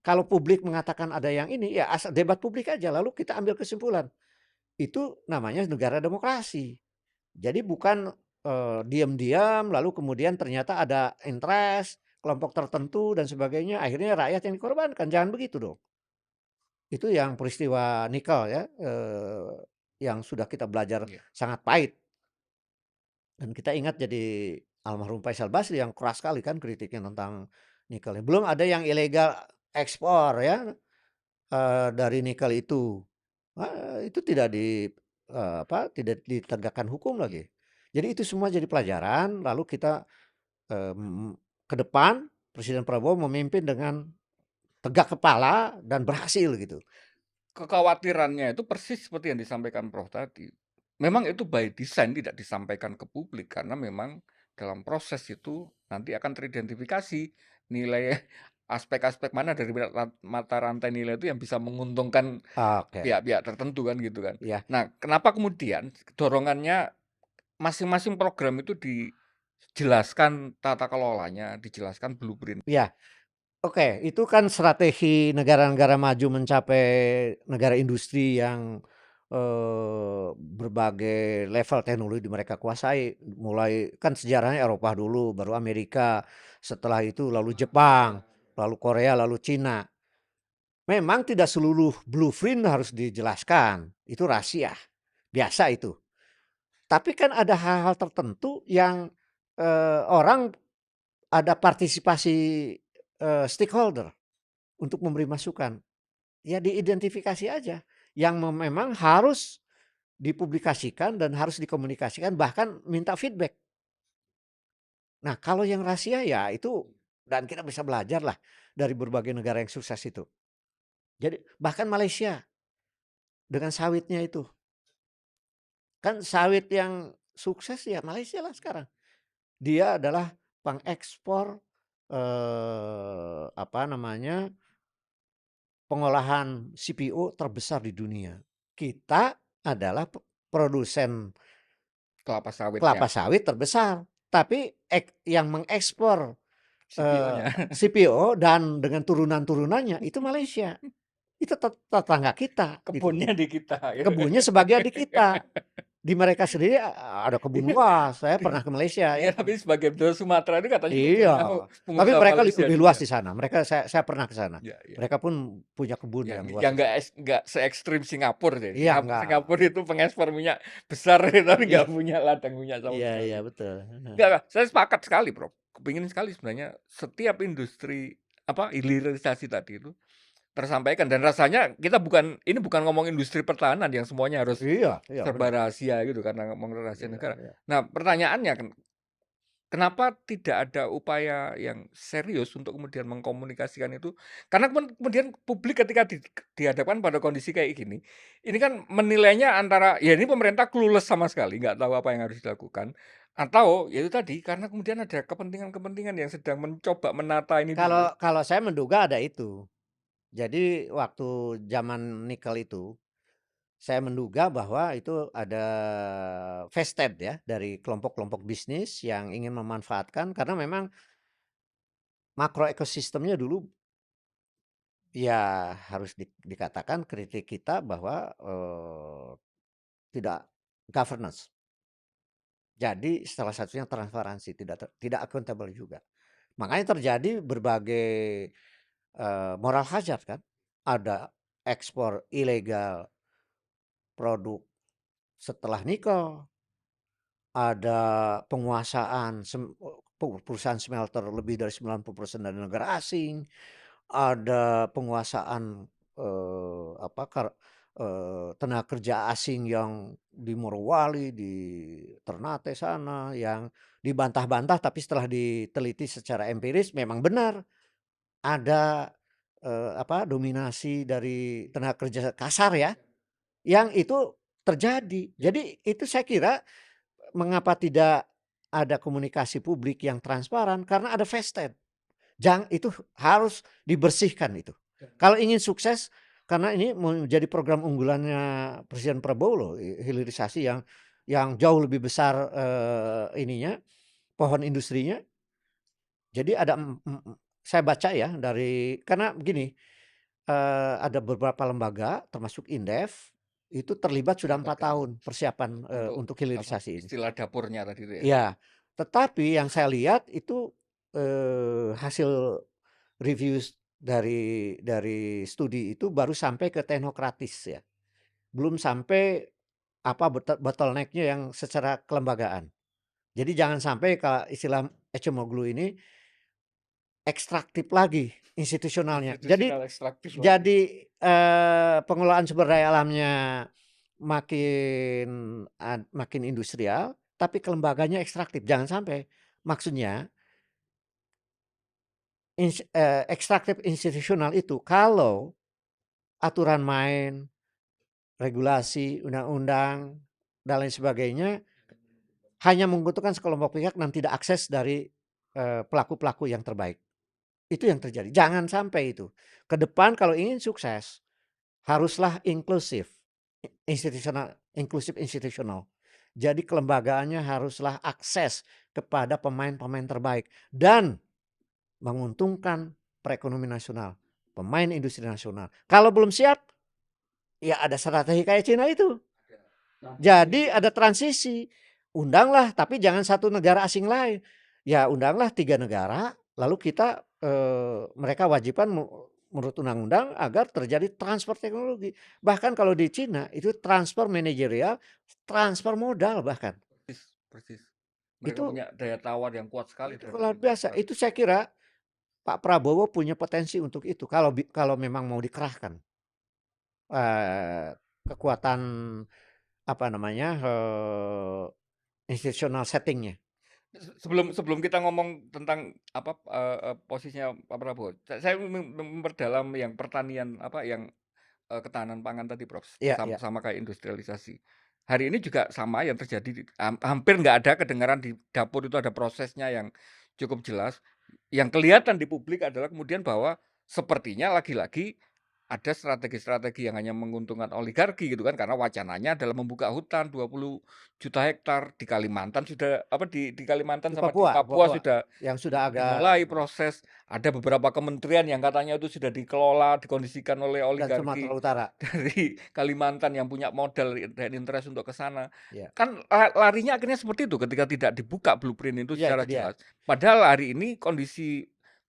Kalau publik mengatakan ada yang ini, ya asal debat publik aja, lalu kita ambil kesimpulan. itu namanya negara demokrasi. Jadi bukan, diam-diam lalu kemudian ternyata ada interest, kelompok tertentu dan sebagainya, akhirnya rakyat yang dikorbankan, jangan begitu dong. Itu yang peristiwa nikel ya, yang sudah kita belajar Iya. sangat pahit dan kita ingat jadi almarhum Faisal Basri yang keras sekali kan kritiknya tentang nikel. Belum ada yang ilegal ekspor ya, dari nikel itu. Itu tidak tidak ditegakkan hukum Iya. lagi. Jadi itu semua jadi pelajaran lalu kita, ke depan Presiden Prabowo memimpin dengan tegak kepala dan berhasil gitu. Kekhawatirannya itu persis seperti yang disampaikan Prof tadi. Memang itu by design tidak disampaikan ke publik karena memang dalam proses itu nanti akan teridentifikasi nilai aspek-aspek mana dari mata rantai nilai itu yang bisa menguntungkan Oke, pihak-pihak tertentu kan gitu kan. iya Nah, kenapa kemudian dorongannya masing-masing program itu dijelaskan tata kelolanya, dijelaskan blueprint. iya. Oke, itu kan strategi negara-negara maju mencapai negara industri yang, berbagai level teknologi mereka kuasai. Mulai kan sejarahnya Eropa dulu, baru Amerika, setelah itu lalu Jepang, lalu Korea, lalu Cina. Memang tidak seluruh blueprint harus dijelaskan, itu rahasia, biasa itu. Tapi kan ada hal-hal tertentu yang, orang ada partisipasi, stakeholder untuk memberi masukan. Ya diidentifikasi aja yang memang harus dipublikasikan dan harus dikomunikasikan bahkan minta feedback. Nah kalau yang rahasia ya itu dan kita bisa belajar lah dari berbagai negara yang sukses itu. Jadi bahkan Malaysia dengan sawitnya itu, kan sawit yang sukses ya Malaysia lah sekarang. Dia adalah pengekspor, apa namanya, pengolahan CPO terbesar di dunia. Kita adalah produsen Kelapa kelapa sawitnya, sawit terbesar, tapi yang mengekspor, CPO-nya. CPO dan dengan turunan-turunannya itu Malaysia. Itu tetangga kita gitu. Kebunnya di kita gitu. Kebunnya sebagian di kita. Di mereka sendiri ada kebun Iya, luas, saya pernah ke Malaysia iya, ya. tapi sebagai bendera Sumatera itu katanya Iya, kebunnya tapi pengusaha mereka Malaysia lebih luas juga. di sana. Mereka saya pernah ke sana. Iya, iya. Mereka pun punya kebun Ya, yang luas ya di sana. nggak se-ekstrim Singapura deh. Iya, enggak. Singapura itu pengekspor minyak besar tapi Iya nggak punya ladang minyak sama iya iya, sekali. betul. Nggak, saya sepakat sekali, Bro. Kepingin sekali sebenarnya setiap industri hilirisasi tadi itu tersampaikan dan rasanya kita ini bukan ngomong industri pertahanan yang semuanya harus Iya iya, serba benar. rahasia gitu karena ngomong rahasia Iya negara. iya. Nah, pertanyaannya kan, kenapa tidak ada upaya yang serius untuk kemudian mengkomunikasikan itu? Karena kemudian publik ketika dihadapkan pada kondisi kayak gini, ini kan menilainya antara, ya ini pemerintah clueless sama sekali, nggak tahu apa yang harus dilakukan, atau ya itu tadi, karena kemudian ada kepentingan-kepentingan yang sedang mencoba menata ini dulu. Kalau kalau saya menduga ada itu. Jadi waktu zaman nikel itu, saya menduga bahwa itu ada vested ya dari kelompok-kelompok bisnis yang ingin memanfaatkan karena memang makro ekosistemnya dulu ya harus dikatakan kritik kita bahwa, tidak governance. Jadi salah satunya transparansi, tidak accountable juga. Makanya terjadi berbagai, moral hazard kan. Ada ekspor ilegal produk setelah nikel, ada penguasaan perusahaan smelter lebih dari 90% dari negara asing, ada penguasaan, tenaga kerja asing yang di Morowali, di Ternate sana, yang dibantah-bantah tapi setelah diteliti secara empiris memang benar ada, dominasi dari tenaga kerja kasar ya, yang itu terjadi. Jadi itu saya kira mengapa tidak ada komunikasi publik yang transparan, karena ada vested. Itu harus dibersihkan itu. Kalau ingin sukses, karena ini menjadi program unggulannya Presiden Prabowo loh, hilirisasi yang jauh lebih besar, ininya, pohon industrinya. Jadi ada, saya baca ya karena begini, ada beberapa lembaga termasuk Indef itu terlibat sudah 4 Lembaga tahun persiapan, untuk untuk apa, hilirisasi ini. istilah dapurnya tadi itu ya? Iya, tetapi yang saya lihat itu, hasil reviews dari studi itu baru sampai ke teknokratis ya, belum sampai apa, bottleneck-nya yang secara kelembagaan. Jadi jangan sampai istilah Ecemoglu ini ekstraktif lagi institusionalnya. Jadi Institusional ekstraktif lagi. jadi, pengelolaan sumber daya alamnya makin industrial, tapi kelembaganya ekstraktif. Jangan sampai. Maksudnya ekstraktif institusional itu kalau aturan main, regulasi, undang-undang, dan lain sebagainya hanya menguntungkan sekelompok pihak dan tidak akses dari, pelaku-pelaku yang terbaik. Itu yang terjadi. Jangan sampai itu. Ke depan kalau ingin sukses haruslah inklusif, inklusif institusional. Jadi kelembagaannya haruslah akses kepada pemain-pemain terbaik dan menguntungkan perekonomian nasional, pemain industri nasional. Kalau belum siap, ya ada strategi kayak Cina itu. Jadi ada transisi. Undanglah, tapi jangan satu negara asing lain. Ya undanglah 3 negara, lalu kita mereka wajibkan menurut undang-undang agar terjadi transfer teknologi. Bahkan kalau di Cina itu transfer manajerial, transfer modal bahkan. Persis persis. Mereka Itu punya daya tawar yang kuat sekali itu terhadap luar biasa. investor. Itu saya kira Pak Prabowo punya potensi untuk itu kalau memang mau dikerahkan kekuatan apa namanya institutional settingnya. Sebelum sebelum kita ngomong tentang apa, posisinya Pak Prabowo, saya memperdalam yang pertanian apa, yang, ketahanan pangan tadi Prof, Iya, iya. sama kayak industrialisasi. Hari ini juga sama yang terjadi hampir nggak ada kedengaran di dapur itu ada prosesnya yang cukup jelas. Yang kelihatan di publik adalah kemudian bahwa sepertinya lagi-lagi ada strategi-strategi yang hanya menguntungkan oligarki gitu kan, karena wacananya adalah membuka hutan 20 juta hektar di Kalimantan sudah apa, di Kalimantan Di sama di Papua, Papua sudah yang sudah agak dimulai proses. Ada beberapa kementerian yang katanya itu sudah dikelola, dikondisikan oleh dan Sumatera oligarki Utara. dari Kalimantan yang punya modal dan interest untuk ke sana. Iya. Kan larinya akhirnya seperti itu ketika tidak dibuka blueprint itu Iya itu secara dia. jelas. Padahal hari ini kondisi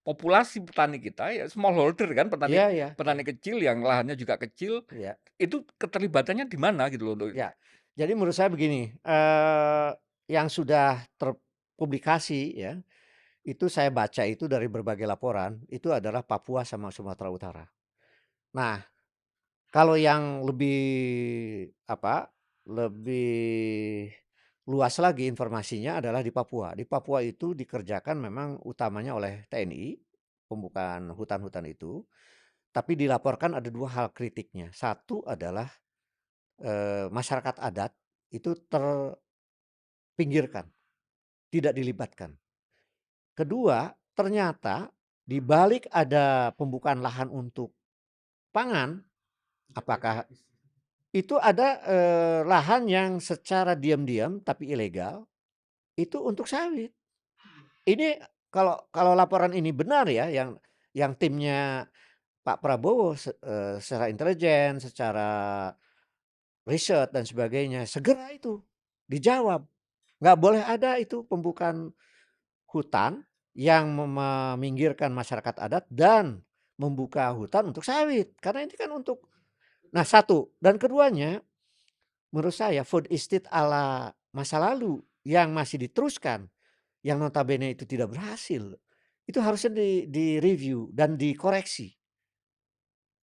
populasi petani kita ya smallholder kan, petani Iya, iya, petani kecil yang lahannya juga kecil, iya, itu keterlibatannya di mana gitu loh untuk iya. Jadi menurut saya begini, yang sudah terpublikasi ya, itu saya baca itu dari berbagai laporan, itu adalah Papua sama Sumatera Utara. Nah, kalau yang lebih luas lagi informasinya adalah di Papua. Di Papua itu dikerjakan memang utamanya oleh TNI, pembukaan hutan-hutan itu, tapi dilaporkan ada 2 hal kritiknya. Satu adalah, masyarakat adat itu terpinggirkan, tidak dilibatkan. Kedua, ternyata di balik ada pembukaan lahan untuk pangan, apakah itu ada, lahan yang secara diam-diam tapi ilegal, itu untuk sawit. Ini kalau kalau laporan ini benar ya, yang timnya Pak Prabowo secara intelijen, secara riset dan sebagainya, segera itu dijawab. Nggak boleh ada itu pembukaan hutan yang meminggirkan masyarakat adat dan membuka hutan untuk sawit. Karena ini kan untuk nah satu, dan keduanya menurut saya food estate ala masa lalu yang masih diteruskan, yang notabene itu tidak berhasil, itu harusnya direview dan dikoreksi.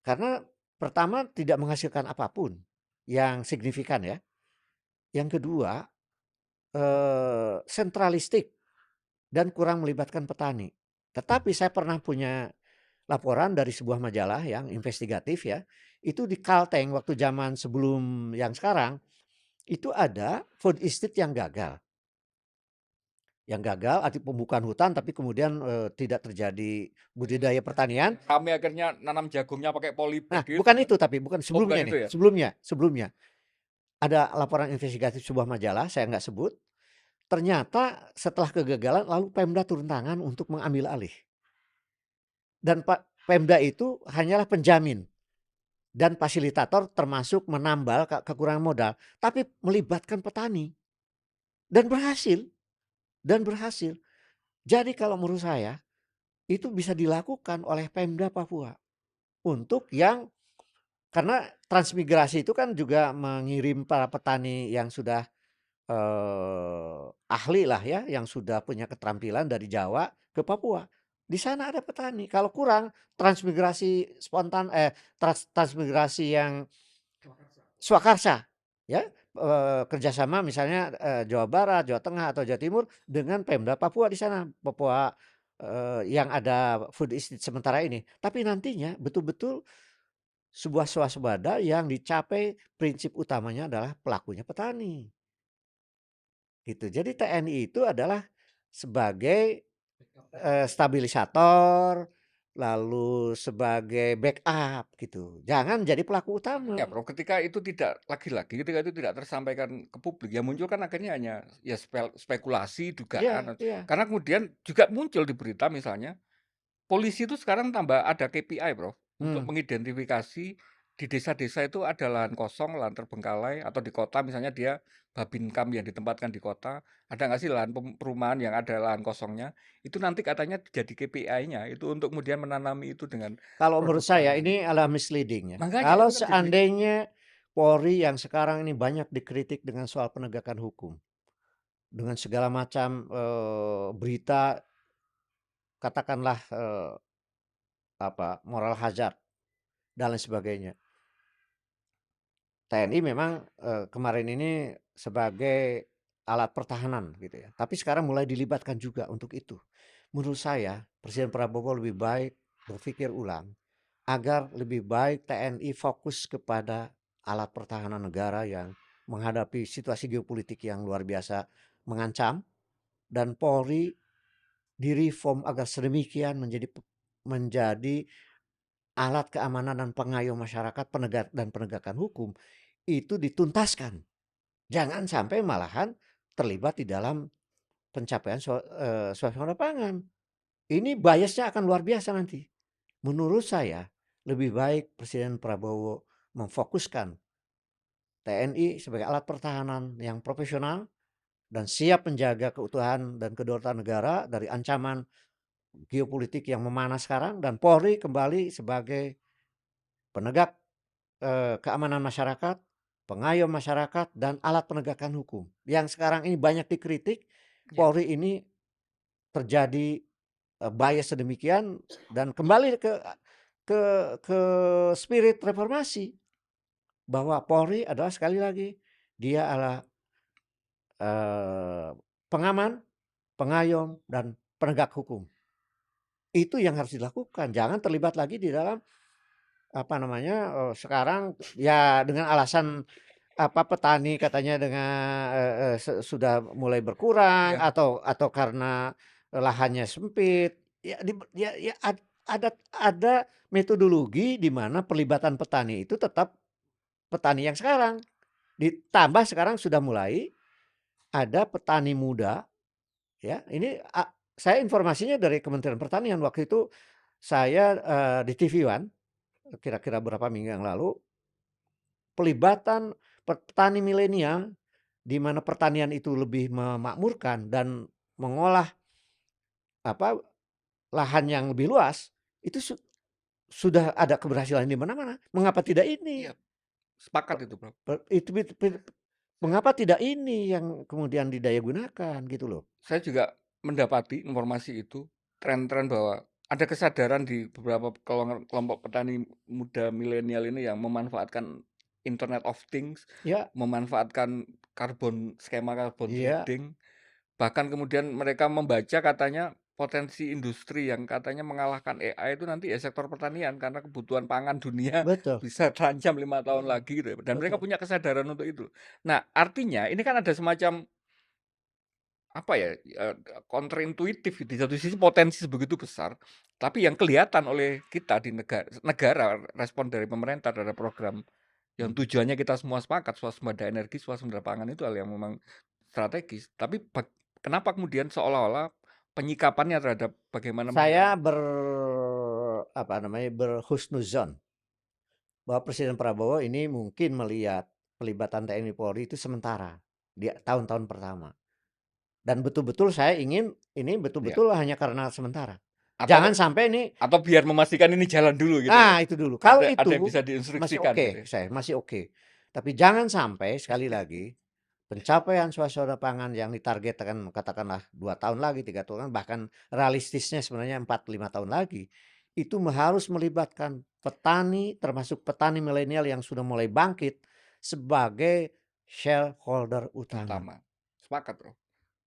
Karena pertama tidak menghasilkan apapun yang signifikan ya. Yang kedua, sentralistik dan kurang melibatkan petani. Tetapi saya pernah punya laporan dari sebuah majalah yang investigatif ya, itu di Kalteng waktu zaman sebelum yang sekarang, itu ada food estate yang gagal. Yang gagal arti pembukaan hutan tapi kemudian, tidak terjadi budidaya pertanian. kami akhirnya nanam jagungnya pakai polybag Nah gitu bukan kan. itu tapi bukan Oh bukan sebelumnya itu nih, ya? sebelumnya. Ada laporan investigatif sebuah majalah, saya nggak sebut, ternyata setelah kegagalan lalu Pemda turun tangan untuk mengambil alih. Dan Pak Pemda itu hanyalah penjamin. dan fasilitator termasuk menambal kekurangan modal, tapi melibatkan petani dan berhasil dan berhasil. Jadi kalau menurut saya, itu bisa dilakukan oleh Pemda Papua untuk yang karena transmigrasi itu kan juga mengirim para petani yang sudah, ahli lah ya, yang sudah punya keterampilan dari Jawa ke Papua. Di sana ada petani, kalau kurang transmigrasi spontan transmigrasi yang swakarsa ya, kerjasama misalnya, Jawa Barat, Jawa Tengah, atau Jawa Timur dengan Pemda Papua di sana, Papua, yang ada food estate sementara ini. Tapi nantinya betul-betul sebuah swasembada yang dicapai prinsip utamanya adalah pelakunya petani, gitu. Jadi TNI itu adalah sebagai, stabilisator, lalu sebagai backup gitu, jangan jadi pelaku utama. Ya, Bro, ketika itu tidak lagi-lagi ketika itu tidak tersampaikan ke publik, yang muncul kan akhirnya hanya ya spekulasi, Iya dugaan. iya, Karena kemudian juga muncul di berita misalnya, polisi itu sekarang tambah ada KPI, Bro, untuk mmm. mengidentifikasi di desa-desa itu ada lahan kosong, lahan terbengkalai, atau di kota misalnya dia Babinkamp yang ditempatkan di kota, ada nggak sih lahan perumahan yang ada lahan kosongnya, itu nanti katanya jadi KPI-nya, itu untuk kemudian menanami itu dengan Kalau menurut produk saya pangan. ini adalah misleading ya. Makanya Kalau itu kan jadi seandainya Polri yang sekarang ini banyak dikritik dengan soal penegakan hukum, dengan segala macam, berita katakanlah, moral hazard dan lain sebagainya. TNI memang, kemarin ini sebagai alat pertahanan gitu ya, tapi sekarang mulai dilibatkan juga untuk itu. Menurut saya Presiden Prabowo lebih baik berpikir ulang agar lebih baik TNI fokus kepada alat pertahanan negara yang menghadapi situasi geopolitik yang luar biasa mengancam, dan Polri direform agar sedemikian menjadi alat keamanan dan pengayom masyarakat dan penegakan hukum itu dituntaskan. Jangan sampai malahan terlibat di dalam pencapaian swasembada pangan. Ini biasnya akan luar biasa nanti. Menurut saya lebih baik Presiden Prabowo memfokuskan TNI sebagai alat pertahanan yang profesional dan siap menjaga keutuhan dan kedaulatan negara dari ancaman geopolitik yang memanas sekarang, dan Polri kembali sebagai penegak, keamanan masyarakat, pengayom masyarakat, dan alat penegakan hukum. Yang sekarang ini banyak dikritik, ya. Polri ini terjadi, bias sedemikian dan kembali ke ke spirit reformasi. Bahwa Polri adalah sekali lagi, dia adalah, pengaman, pengayom, dan penegak hukum. Itu yang harus dilakukan, jangan terlibat lagi di dalam, sekarang ya dengan alasan, petani katanya dengan, sudah mulai berkurang Iya, atau karena lahannya sempit, ya ada metodologi di mana pelibatan petani itu tetap petani yang sekarang. Ditambah sekarang sudah mulai ada petani muda ya, ini saya informasinya dari Kementerian Pertanian. Waktu itu saya, di TV One kira-kira berapa minggu yang lalu, pelibatan petani milenial di mana pertanian itu lebih memakmurkan dan mengolah apa, lahan yang lebih luas, itu sudah ada keberhasilan di mana-mana. Mengapa tidak ini? iya, sepakat itu, Bro. Itu mengapa tidak ini yang kemudian didayagunakan gitu loh. Saya juga mendapati informasi itu, tren-tren bahwa ada kesadaran di beberapa kelompok petani muda milenial ini yang memanfaatkan Internet of Things, Ya, memanfaatkan skema carbon iya, trading, bahkan kemudian mereka membaca katanya potensi industri yang katanya mengalahkan AI itu nanti ya sektor pertanian karena kebutuhan pangan dunia betul bisa terancam 5 tahun lagi gitu ya, dan mereka betul. punya kesadaran untuk itu. Nah, artinya ini kan ada semacam apa ya, kontraintuitif gitu. Di satu sisi potensi sebegitu besar, tapi yang kelihatan oleh kita di negara respon dari pemerintah terhadap program yang Mmm. tujuannya kita semua sepakat, swasembada energi, swasembada pangan itu hal yang memang strategis. Tapi kenapa kemudian seolah-olah penyikapannya terhadap bagaimana Saya menghadapi berhusnuzon bahwa Presiden Prabowo ini mungkin melihat pelibatan TNI Polri itu sementara di tahun-tahun pertama. Dan betul-betul saya ingin ini Ya. betul-betul hanya karena sementara. Atau Jangan sampai ini atau biar memastikan ini jalan dulu gitu ya? itu dulu. Kalau Ada yang itu bisa masih diinstruksikan gitu oke, ya? saya masih oke. Tapi jangan sampai sekali lagi pencapaian swasembada pangan yang ditargetkan katakanlah 2 tahun lagi, 3 tahun, bahkan realistisnya sebenarnya 4, 5 tahun lagi, itu harus melibatkan petani, termasuk petani milenial yang sudah mulai bangkit sebagai shareholder utama. Utama. Sepakat, Bro.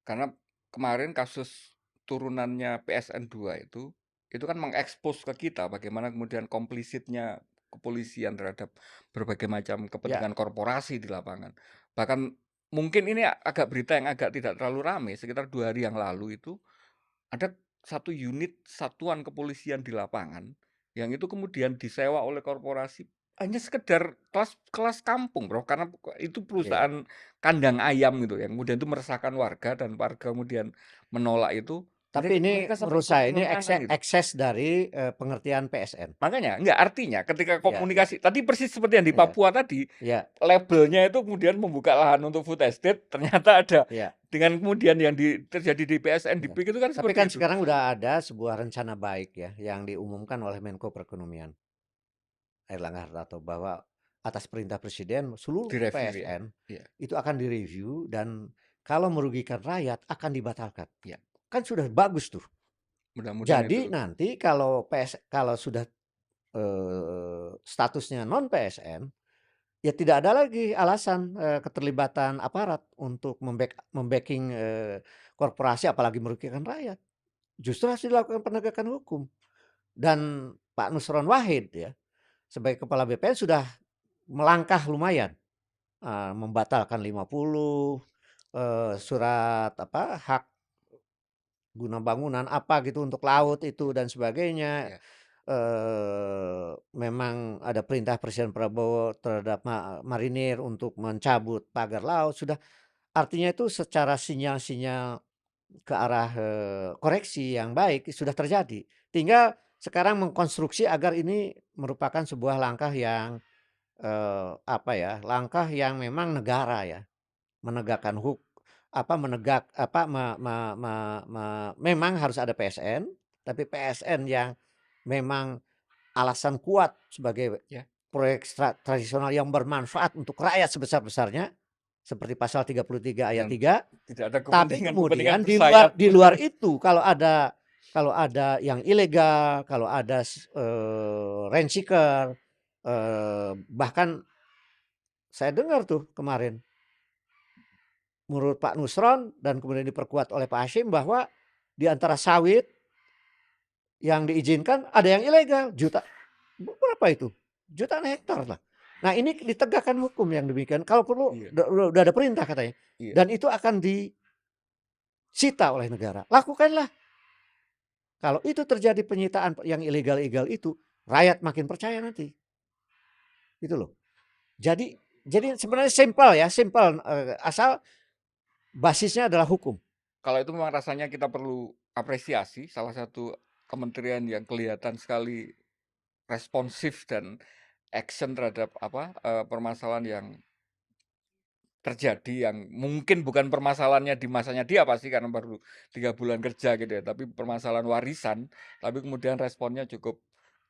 Karena kemarin kasus turunannya PSN2 itu kan mengekspos ke kita bagaimana kemudian komplisitnya kepolisian terhadap berbagai macam Ya, kepentingan korporasi di lapangan. Bahkan mungkin ini agak berita yang agak tidak terlalu ramai, sekitar 2 hari yang lalu itu ada satu unit satuan kepolisian di lapangan yang itu kemudian disewa oleh korporasi hanya sekedar kelas kelas kampung, Bro, karena itu iya. perusahaan kandang ayam gitu yang kemudian itu meresahkan warga dan warga kemudian menolak itu, Tapi ini mereka sampai menurut saya turun ini tangan gitu. ekses dari, pengertian PSN. Makanya enggak, artinya ketika Iya, iya, komunikasi tadi persis seperti yang di iya, Papua tadi, iya, labelnya itu kemudian membuka lahan untuk food estate, ternyata ada iya. dengan kemudian yang terjadi di PSN di Iya. PIK itu kan Tapi kan seperti itu, sekarang udah ada sebuah rencana baik ya, yang diumumkan oleh Menko Perekonomian, Airlangga Hartarto, bahwa atas perintah Presiden seluruh direview ya. PSN Iya, itu akan direview dan kalau merugikan rakyat akan dibatalkan. iya. Kan sudah bagus tuh. Mudah-mudahan itu Jadi nanti kalau sudah, statusnya non PSN, ya tidak ada lagi alasan, keterlibatan aparat untuk membacking, korporasi apalagi merugikan rakyat. Justru harus dilakukan penegakan hukum. Dan Pak Nusron Wahid ya, sebagai kepala BPN sudah melangkah lumayan, membatalkan 50, surat apa, hak guna bangunan apa gitu untuk iya, laut itu dan sebagainya. iya, Memang ada perintah Presiden Prabowo terhadap marinir untuk mencabut pagar laut, sudah artinya itu secara sinyal-sinyal ke arah, koreksi yang baik sudah terjadi. Tinggal sekarang mengkonstruksi agar ini merupakan sebuah langkah yang, apa ya, langkah yang memang negara ya, menegakkan menegak apa, memang harus ada PSN, tapi PSN yang memang alasan kuat sebagai iya. proyek tradisional yang bermanfaat untuk rakyat sebesar-besarnya, seperti pasal 33 ayat Yang 3. tidak ada Tapi kepentingan-kepentingan kemudian bersayap. di luar itu kalau ada yang ilegal, kalau ada rent seeker, bahkan saya dengar tuh kemarin menurut Pak Nusron dan kemudian diperkuat oleh Pak Hasyim bahwa di antara sawit yang diizinkan ada yang ilegal, berapa itu? Jutaan hektar lah. Nah, ini ditegakkan hukum yang demikian, kalau perlu Iya, udah ada perintah katanya, iya. dan itu akan disita oleh negara. Lakukanlah. Kalau itu terjadi penyitaan yang ilegal-ilegal itu, rakyat makin percaya nanti. Gitu loh. Jadi sebenarnya simpel ya, simpel, asal basisnya adalah hukum. Kalau itu memang rasanya kita perlu apresiasi, salah satu kementerian yang kelihatan sekali responsif dan action terhadap apa, permasalahan yang terjadi yang mungkin bukan permasalahannya di masanya dia pasti karena baru 3 bulan kerja gitu ya, tapi permasalahan warisan, tapi kemudian responnya cukup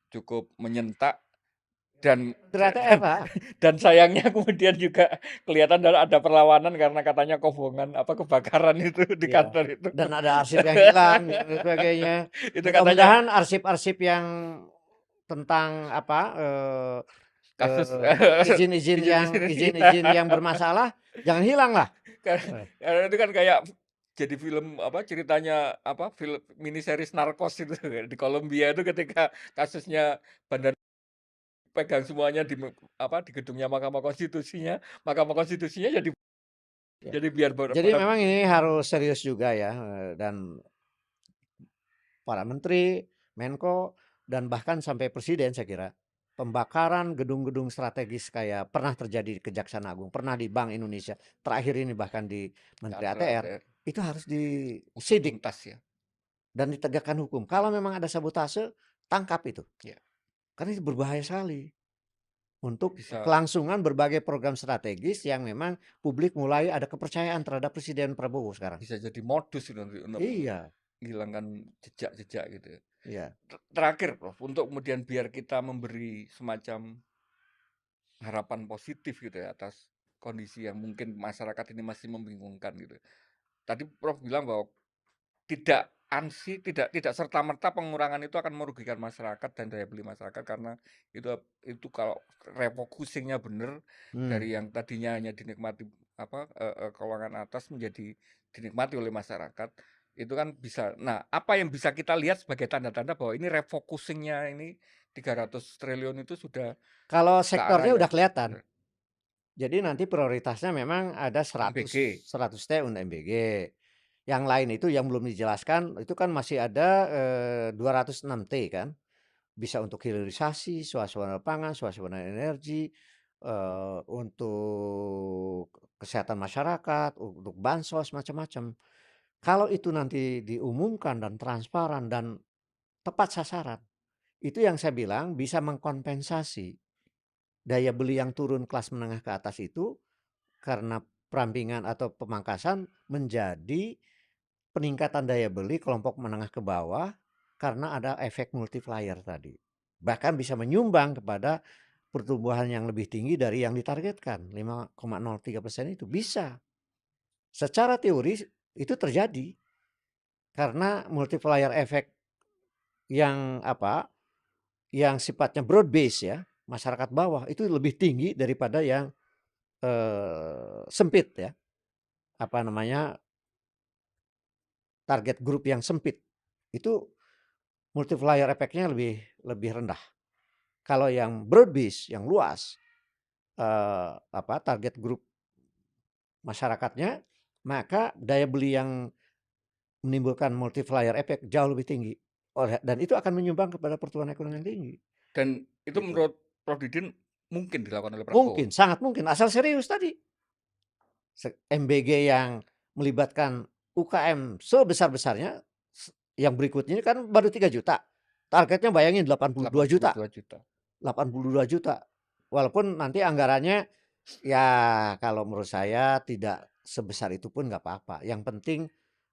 cukup menyentak dan Ternyata dan apa, dan sayangnya kemudian juga kelihatan ada perlawanan karena katanya kebongan apa, kebakaran itu di iya, kantor itu. dan ada arsip yang hilang dan sebagainya. Itu katanya Mudah-mudahan arsip-arsip yang tentang apa, kasus izin-izin yang izin-izin iya. izin-izin yang bermasalah jangan hilang lah. Kan Eh, karena itu kan kayak jadi film apa, ceritanya apa, film mini series Narcos itu di Kolombia itu ketika kasusnya bandar pegang semuanya di gedungnya Mahkamah Konstitusinya ya. jadi biar Jadi pada memang ini harus serius juga ya, dan para menteri, Menko, dan bahkan sampai presiden saya kira, pembakaran gedung-gedung strategis kayak pernah terjadi di Kejaksaan Agung, pernah di Bank Indonesia, terakhir ini bahkan di Menteri kantor ATR, ATR itu harus usut disidik tuntas ya. dan ditegakkan hukum. Kalau memang ada sabotase, tangkap itu. Ya, Karena itu berbahaya sekali. untuk Bisa kelangsungan berbagai program strategis yang memang publik mulai ada kepercayaan terhadap Presiden Prabowo sekarang. bisa jadi modus itu nanti untuk Iya, menghilangkan jejak-jejak gitu ya. iya. Terakhir Prof, untuk kemudian biar kita memberi semacam harapan positif gitu ya atas kondisi yang mungkin masyarakat ini masih membingungkan gitu. Tadi Prof bilang bahwa tidak serta-merta pengurangan itu akan merugikan masyarakat dan daya beli masyarakat karena itu kalau refocusing-nya bener Hmm. dari yang tadinya hanya dinikmati golongan atas menjadi dinikmati oleh masyarakat, itu kan bisa. Nah, apa yang bisa kita lihat sebagai tanda-tanda bahwa ini refocusing-nya ini 300 triliun itu sudah Kalau ke arah sektornya yang udah kelihatan. benar. Jadi nanti prioritasnya memang ada MBG 100 T untuk MBG. Yang lain itu yang belum dijelaskan itu kan masih ada 206 T kan. Bisa untuk hilirisasi, swasembada pangan, swasembada energi, untuk kesehatan masyarakat, untuk bansos macam-macam. Kalau itu nanti diumumkan dan transparan dan tepat sasaran, itu yang saya bilang bisa mengkompensasi daya beli yang turun kelas menengah ke atas itu karena perampingan atau pemangkasan menjadi peningkatan daya beli kelompok menengah ke bawah karena ada efek multiplier tadi. Bahkan bisa menyumbang kepada pertumbuhan yang lebih tinggi dari yang ditargetkan 5,03% itu bisa. Secara teori itu terjadi karena multiplier efek yang yang sifatnya broad base ya, masyarakat bawah itu lebih tinggi daripada yang sempit ya. Apa namanya, target grup yang sempit. Itu multiplier efeknya lebih lebih rendah. Kalau yang broad base, yang luas, target grup masyarakatnya, maka daya beli yang menimbulkan multiplier efek jauh lebih tinggi. Dan itu akan menyumbang kepada pertumbuhan ekonomi yang tinggi, dan itu gitu. menurut Prof Didin mungkin dilakukan oleh Mungkin, Prabowo. sangat mungkin, asal serius tadi. MBG yang melibatkan UKM sebesar-besarnya, yang berikutnya ini kan baru 3 juta. Targetnya bayangin 82 juta. 82 juta. 82 juta. Walaupun nanti anggarannya ya kalau menurut saya tidak sebesar itu pun nggak apa-apa. Yang penting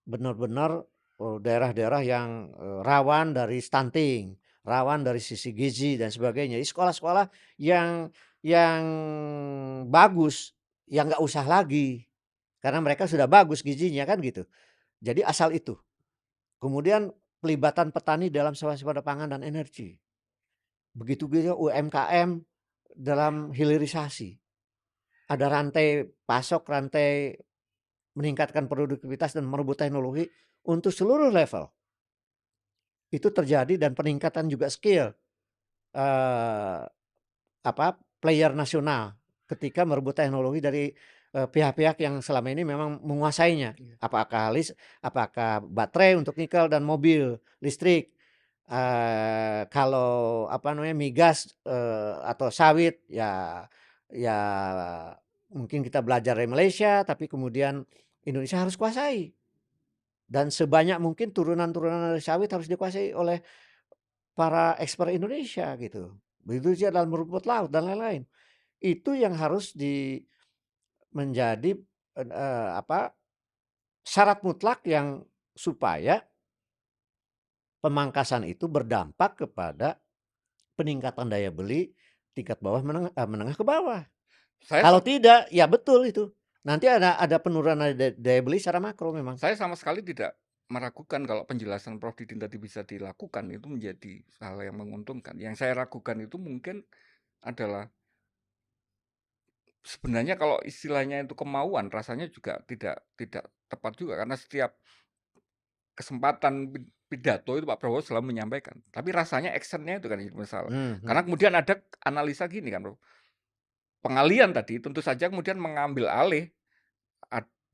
benar-benar daerah-daerah yang rawan dari stunting, rawan dari sisi gizi dan sebagainya. Di sekolah-sekolah yang bagus, yang nggak usah lagi karena mereka sudah bagus gizinya kan gitu. Jadi asal itu. Kemudian pelibatan petani dalam swasembada pangan dan energi. Begitu juga UMKM dalam hilirisasi. Ada rantai pasok, rantai meningkatkan produktivitas dan merebut teknologi untuk seluruh level. Itu terjadi dan peningkatan juga skill eh, player nasional ketika merebut teknologi dari pihak-pihak yang selama ini memang menguasainya. Iya. Apakah baterai untuk nikel dan mobil listrik. Kalau migas atau sawit ya mungkin kita belajar dari Malaysia, tapi kemudian Indonesia harus kuasai. Dan sebanyak mungkin turunan-turunan dari sawit harus dikuasai oleh para ekspor Indonesia gitu. Begitu juga dalam rumput laut dan lain-lain. Itu yang harus menjadi syarat mutlak yang supaya pemangkasan itu berdampak kepada peningkatan daya beli tingkat bawah menengah ke bawah. Saya Kalau sam tidak, ya betul itu. Nanti ada penurunan daya beli secara makro memang. saya sama sekali tidak meragukan kalau penjelasan Prof Didin tadi bisa dilakukan, itu menjadi hal yang menguntungkan. Yang saya ragukan itu mungkin adalah sebenarnya kalau istilahnya itu kemauan, rasanya juga tidak tidak tepat juga karena setiap kesempatan pidato itu Pak Prabowo selalu menyampaikan, tapi rasanya action-nya itu kan yang masalah. Karena Mhm. kemudian ada analisa gini kan Prof, pengalihan tadi tentu saja kemudian mengambil alih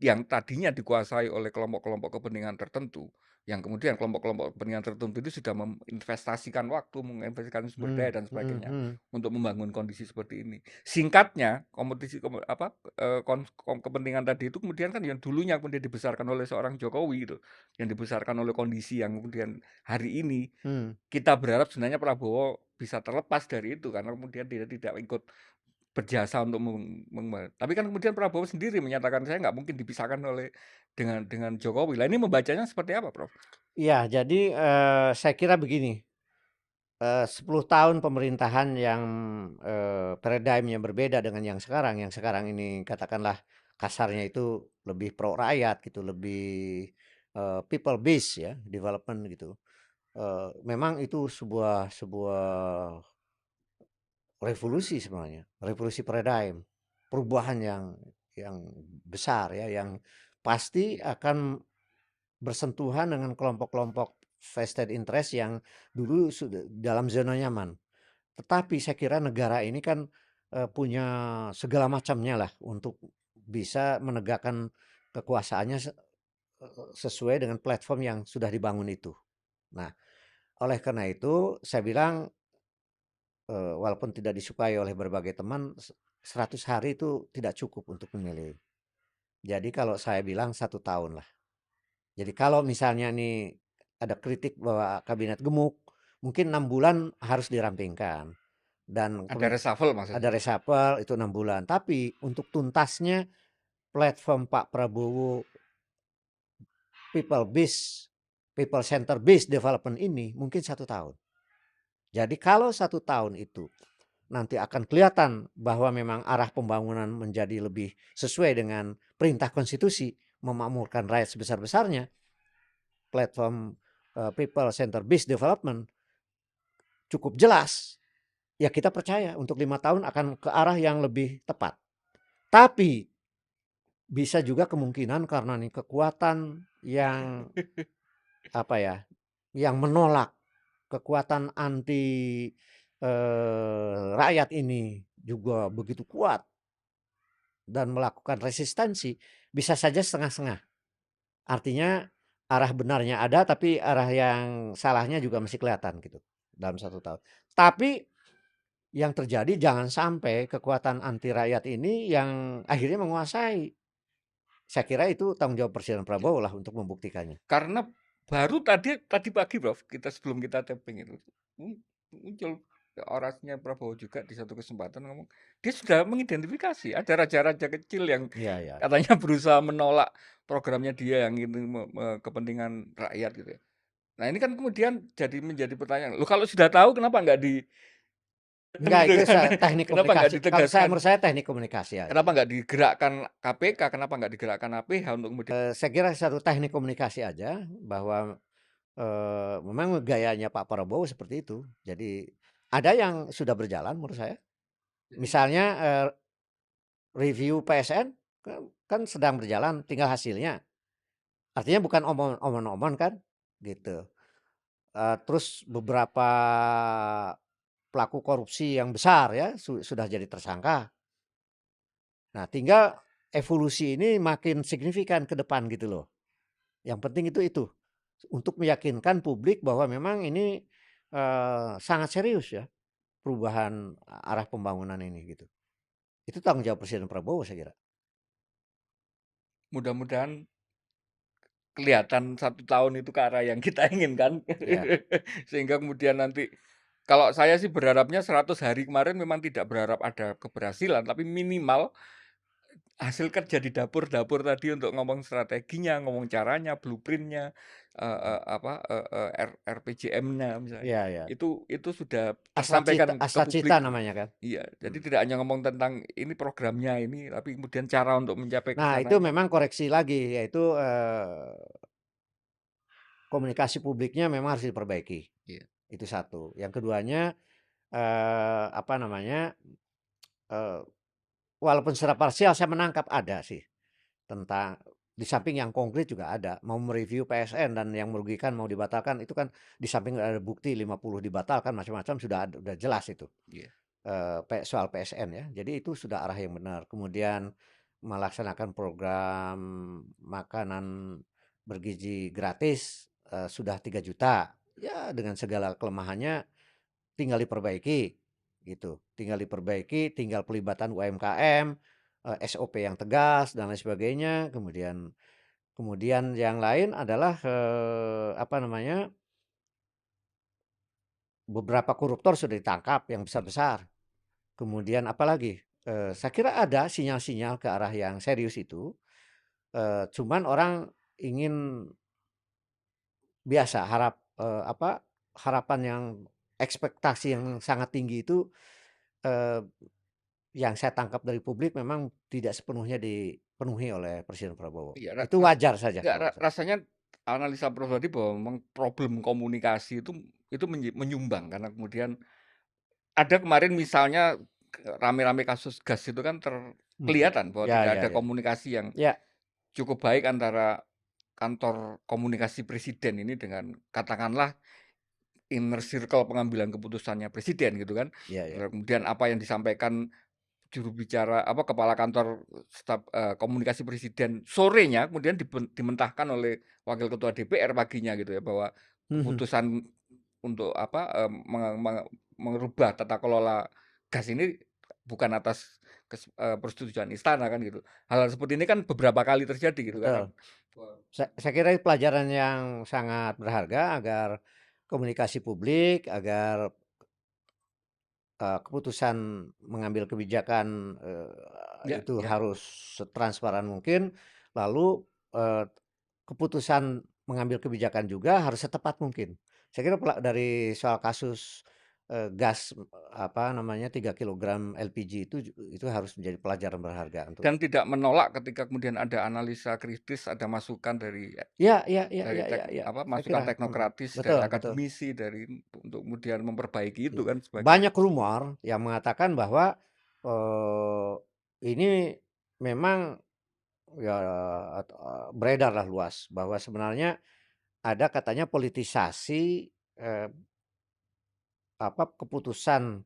yang tadinya dikuasai oleh kelompok-kelompok kepentingan tertentu, yang kemudian kelompok-kelompok kepentingan tertentu itu sudah menginvestasikan waktu, menginvestasikan sumber Mmm, daya dan mhm sebagainya mhm. untuk membangun kondisi seperti ini. Singkatnya, kompetisi apa, kepentingan tadi itu kemudian kan yang dulunya kemudian dibesarkan oleh seorang Jokowi gitu, yang dibesarkan oleh kondisi yang kemudian hari ini Mmm. kita berharap sebenarnya Prabowo bisa terlepas dari itu karena kemudian dia tidak ikut berjasa untuk tapi kan kemudian Prabowo sendiri menyatakan, "Saya nggak mungkin dipisahkan oleh dengan Jokowi." Lah ini membacanya seperti apa, Prof? Iya, jadi, saya kira begini, 10 tahun pemerintahan yang, paradigm-nya berbeda dengan yang sekarang ini katakanlah kasarnya itu lebih pro rakyat gitu, lebih, people base ya, development gitu. Memang itu sebuah sebuah revolusi sebenarnya, revolusi paradigm, perubahan yang besar ya, yang pasti akan bersentuhan dengan kelompok-kelompok vested interest yang dulu sudah dalam zona nyaman. Tetapi saya kira negara ini kan, punya segala macamnya lah untuk bisa menegakkan kekuasaannya sesuai dengan platform yang sudah dibangun itu. Nah, oleh karena itu saya bilang, walaupun tidak disukai oleh berbagai teman, 100 hari itu tidak cukup untuk memilih. Jadi kalau saya bilang 1 tahun lah. Jadi kalau misalnya nih ada kritik bahwa kabinet gemuk, mungkin 6 bulan harus dirampingkan dan Ada reshuffle ada maksudnya? reshuffle itu 6 bulan. Tapi untuk tuntasnya platform Pak Prabowo people center based development ini mungkin 1 tahun. Jadi kalau 1 tahun itu nanti akan kelihatan bahwa memang arah pembangunan menjadi lebih sesuai dengan perintah konstitusi, memakmurkan rakyat sebesar-besarnya, platform, people center based development cukup jelas, ya kita percaya untuk 5 tahun akan ke arah yang lebih tepat. Tapi bisa juga kemungkinan karena nih kekuatan yang, apa ya, yang menolak, kekuatan anti, rakyat ini juga begitu kuat dan melakukan resistensi, bisa saja setengah-setengah. Artinya arah benarnya ada, tapi arah yang salahnya juga masih kelihatan gitu dalam 1 tahun. Tapi yang terjadi jangan sampai kekuatan anti rakyat ini yang akhirnya menguasai. Saya kira itu tanggung jawab Presiden Prabowo lah untuk membuktikannya. Karena baru tadi pagi, Prof, sebelum kita tapping itu, muncul orasinya Prabowo juga di satu kesempatan ngomong, dia sudah mengidentifikasi ada raja-raja kecil yang Iya iya. katanya berusaha menolak programnya dia yang ini kepentingan rakyat gitu ya. Nah ini kan kemudian menjadi pertanyaan, loh kalau sudah tahu kenapa nggak Enggak, gitu itu kan? teknik Kenapa nggak komunikasi. Kalau saya ditegaskan? menurut saya teknik komunikasi aja. Kenapa nggak digerakkan KPK? Kenapa nggak digerakkan APH untuk kemudian Saya kira satu teknik komunikasi aja bahwa, memang gayanya Pak Prabowo seperti itu. Jadi ada yang sudah berjalan menurut saya. Misalnya, review PSN kan sedang berjalan, tinggal hasilnya. Artinya bukan omon-omon kan, gitu. Terus beberapa pelaku korupsi yang besar ya sudah jadi tersangka. Nah, tinggal evolusi ini makin signifikan ke depan gitu loh. Yang penting itu, untuk meyakinkan publik bahwa memang ini, sangat serius ya perubahan arah pembangunan ini gitu. Itu tanggung jawab Presiden Prabowo saya kira. mudah-mudahan kelihatan 1 tahun itu ke arah yang kita inginkan. Ya, Sehingga kemudian nanti kalau saya sih berharapnya 100 hari kemarin memang tidak berharap ada keberhasilan, tapi minimal hasil kerja di dapur-dapur tadi untuk ngomong strateginya, ngomong caranya, blueprint-nya, apa, RPJM-nya misalnya. iya iya. Itu sudah tersampaikan ke Astacita publik. namanya kan. Iya, jadi Mhm. tidak hanya ngomong tentang ini programnya ini, tapi kemudian cara untuk mencapai ke Nah, itu sananya. memang koreksi lagi yaitu, komunikasi publiknya memang harus diperbaiki. Iya. Itu satu. Yang keduanya, apa namanya, eee, walaupun secara parsial saya menangkap ada sih tentang di samping yang konkret juga ada, mau mereview PSN dan yang merugikan mau dibatalkan itu kan di samping ada bukti 50 dibatalkan macam-macam sudah jelas itu, Iya. soal PSN ya. Jadi itu sudah arah yang benar. Kemudian melaksanakan program makanan bergizi gratis, sudah 3 juta, ya dengan segala kelemahannya tinggal diperbaiki, gitu. Tinggal diperbaiki, tinggal pelibatan UMKM, SOP yang tegas dan lain sebagainya. Kemudian kemudian yang lain adalah, apa namanya, beberapa koruptor sudah ditangkap yang besar-besar. Kemudian apalagi, saya kira ada sinyal-sinyal ke arah yang serius itu, cuman orang ingin biasa apa, harapan yang ekspektasi yang sangat tinggi itu, eee, yang saya tangkap dari publik memang tidak sepenuhnya dipenuhi oleh Presiden Prabowo. Iya, Itu wajar saja nggak kalau menurut saya. rasanya analisa Prof tadi bahwa memang problem komunikasi itu menyumbang karena kemudian ada kemarin misalnya rame-rame kasus gas itu kan Mhm. kelihatan bahwa Ya tidak ya ada ya. komunikasi yang Ya, cukup baik antara kantor komunikasi presiden ini dengan katakanlah inner circle pengambilan keputusannya presiden gitu kan. ya ya. Kemudian apa yang disampaikan juru bicara apa, kepala kantor staf, komunikasi presiden sorenya kemudian dimentahkan oleh wakil ketua DPR paginya gitu ya, bahwa Mhm. keputusan untuk apa, merubah tata kelola gas ini bukan atas persetujuan istana kan gitu. Hal-hal seperti ini kan beberapa kali terjadi gitu karena Betul. Saya kira itu pelajaran yang sangat berharga agar komunikasi publik, agar keputusan mengambil kebijakan, ya itu ya. harus setransparan mungkin, lalu, keputusan mengambil kebijakan juga harus setepat mungkin. Saya kira dari soal kasus, gas, apa namanya, 3 kilogram LPG itu harus menjadi pelajaran berharga untuk Dan tidak menolak ketika kemudian ada analisa kritis, ada masukan dari ya ya ya ya ya ya, apa, saya kira masukan teknokratis dari betul betul. akademisi, dari untuk kemudian memperbaiki itu kan sebagai Banyak rumor yang mengatakan bahwa, eee, ini memang ya, beredarlah luas bahwa sebenarnya ada katanya politisasi, apa, keputusan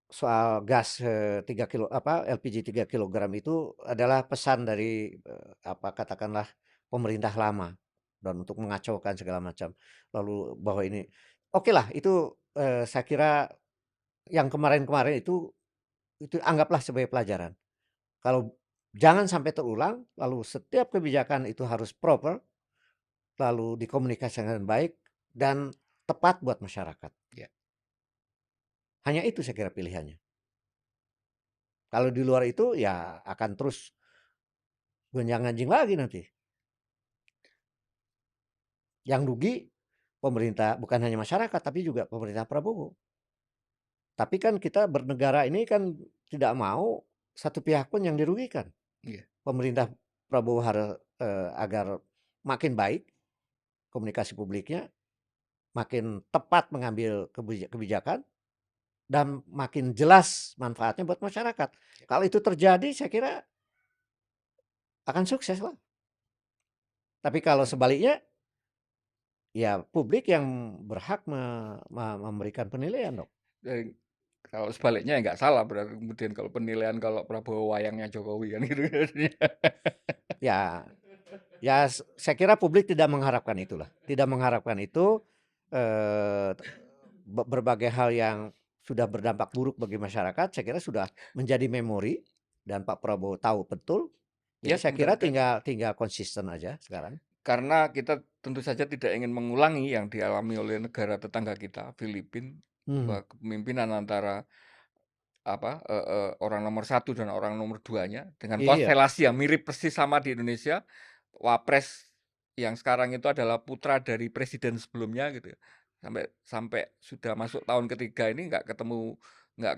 soal gas, 3 apa, LPG 3 kilogram itu adalah pesan dari, apa, katakanlah pemerintah lama dan untuk mengacaukan segala macam. Lalu bahwa ini okelah itu, saya kira yang kemarin-kemarin itu anggaplah sebagai pelajaran. Kalau jangan sampai terulang, lalu setiap kebijakan itu harus proper, lalu dikomunikasikan dengan baik dan tepat buat masyarakat. ya. Hanya itu saya kira pilihannya. Kalau di luar itu ya akan terus gonjang-ganjing lagi nanti. Yang rugi pemerintah, bukan hanya masyarakat tapi juga pemerintah Prabowo. Tapi kan kita bernegara ini kan tidak mau satu pihak pun yang dirugikan. Iya. Pemerintah Prabowo harus, agar makin baik komunikasi publiknya, makin tepat mengambil kebijakan, dan makin jelas manfaatnya buat masyarakat. Kalau itu terjadi saya kira akan sukses lah. Tapi kalau sebaliknya, ya publik yang berhak memberikan penilaian dong. Dan kalau sebaliknya ya nggak salah berarti kemudian kalau penilaian kalau Prabowo wayangnya Jokowi kan gitu jadinya. Ya ya saya kira publik tidak mengharapkan itulah, tidak mengharapkan itu, eee, berbagai hal yang sudah berdampak buruk bagi masyarakat saya kira sudah menjadi memori dan Pak Prabowo tahu betul. Jadi Ya saya kira mudah-mudahan tinggal tinggal konsisten aja sekarang. karena kita tentu saja tidak ingin mengulangi yang dialami oleh negara tetangga kita, Filipina, Mhm. bahwa kepemimpinan antara apa, orang nomor satu dan orang nomor duanya dengan Iya, konstelasi yang mirip persis sama di Indonesia, wapres yang sekarang itu adalah putra dari presiden sebelumnya gitu ya. Sampai sampai sudah masuk tahun ketiga ini nggak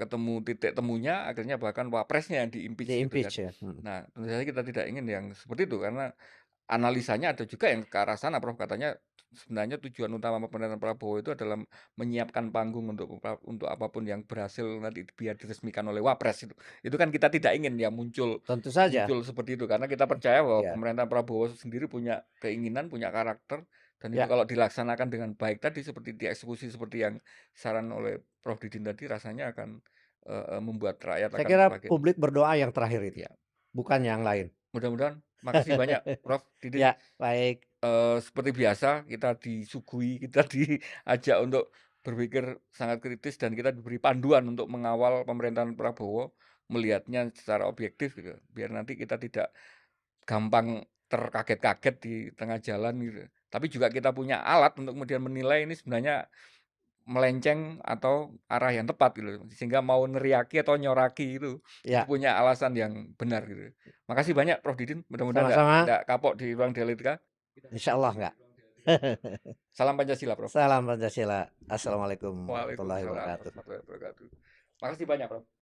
ketemu titik temunya, akhirnya bahkan wapresnya yang di-impeach gitu kan. di-impeach ya, mhm. Nah, tentu saja kita tidak ingin yang seperti itu karena analisanya ada juga yang ke arah sana Prof, katanya sebenarnya tujuan utama pemerintahan Prabowo itu adalah menyiapkan panggung untuk apapun yang berhasil nanti biar diresmikan oleh Wapres itu. Itu kan kita tidak ingin ya muncul Tentu saja, muncul seperti itu, karena kita percaya bahwa ya pemerintahan Prabowo sendiri punya keinginan, punya karakter, dan itu ya. kalau dilaksanakan dengan baik tadi seperti dieksekusi seperti yang saran oleh Prof Didin tadi rasanya akan, membuat rakyat Saya akan kira semakin publik berdoa yang terakhir itu, ya bukan yang lain. mudah-mudahan Makasih banyak Prof. Didin. Ya, baik. Seperti biasa kita disuguhi, kita diajak untuk berpikir sangat kritis dan kita diberi panduan untuk mengawal pemerintahan Prabowo, melihatnya secara objektif gitu, biar nanti kita tidak gampang terkaget-kaget di tengah jalan gitu. Tapi juga kita punya alat untuk kemudian menilai ini sebenarnya melenceng atau arah yang tepat gitu, sehingga mau neriaki atau nyoraki itu Ya, punya alasan yang benar gitu. Makasih banyak Prof. Didin, mudah-mudahan sama-sama. nggak kapok di ruang dialektika. Insya Allah enggak. Salam Pancasila, Prof. Salam Pancasila. Assalamualaikum warahmatullahi Waalaikumsalam wabarakatuh. warahmatullahi wabarakatuh. Makasih banyak, Prof.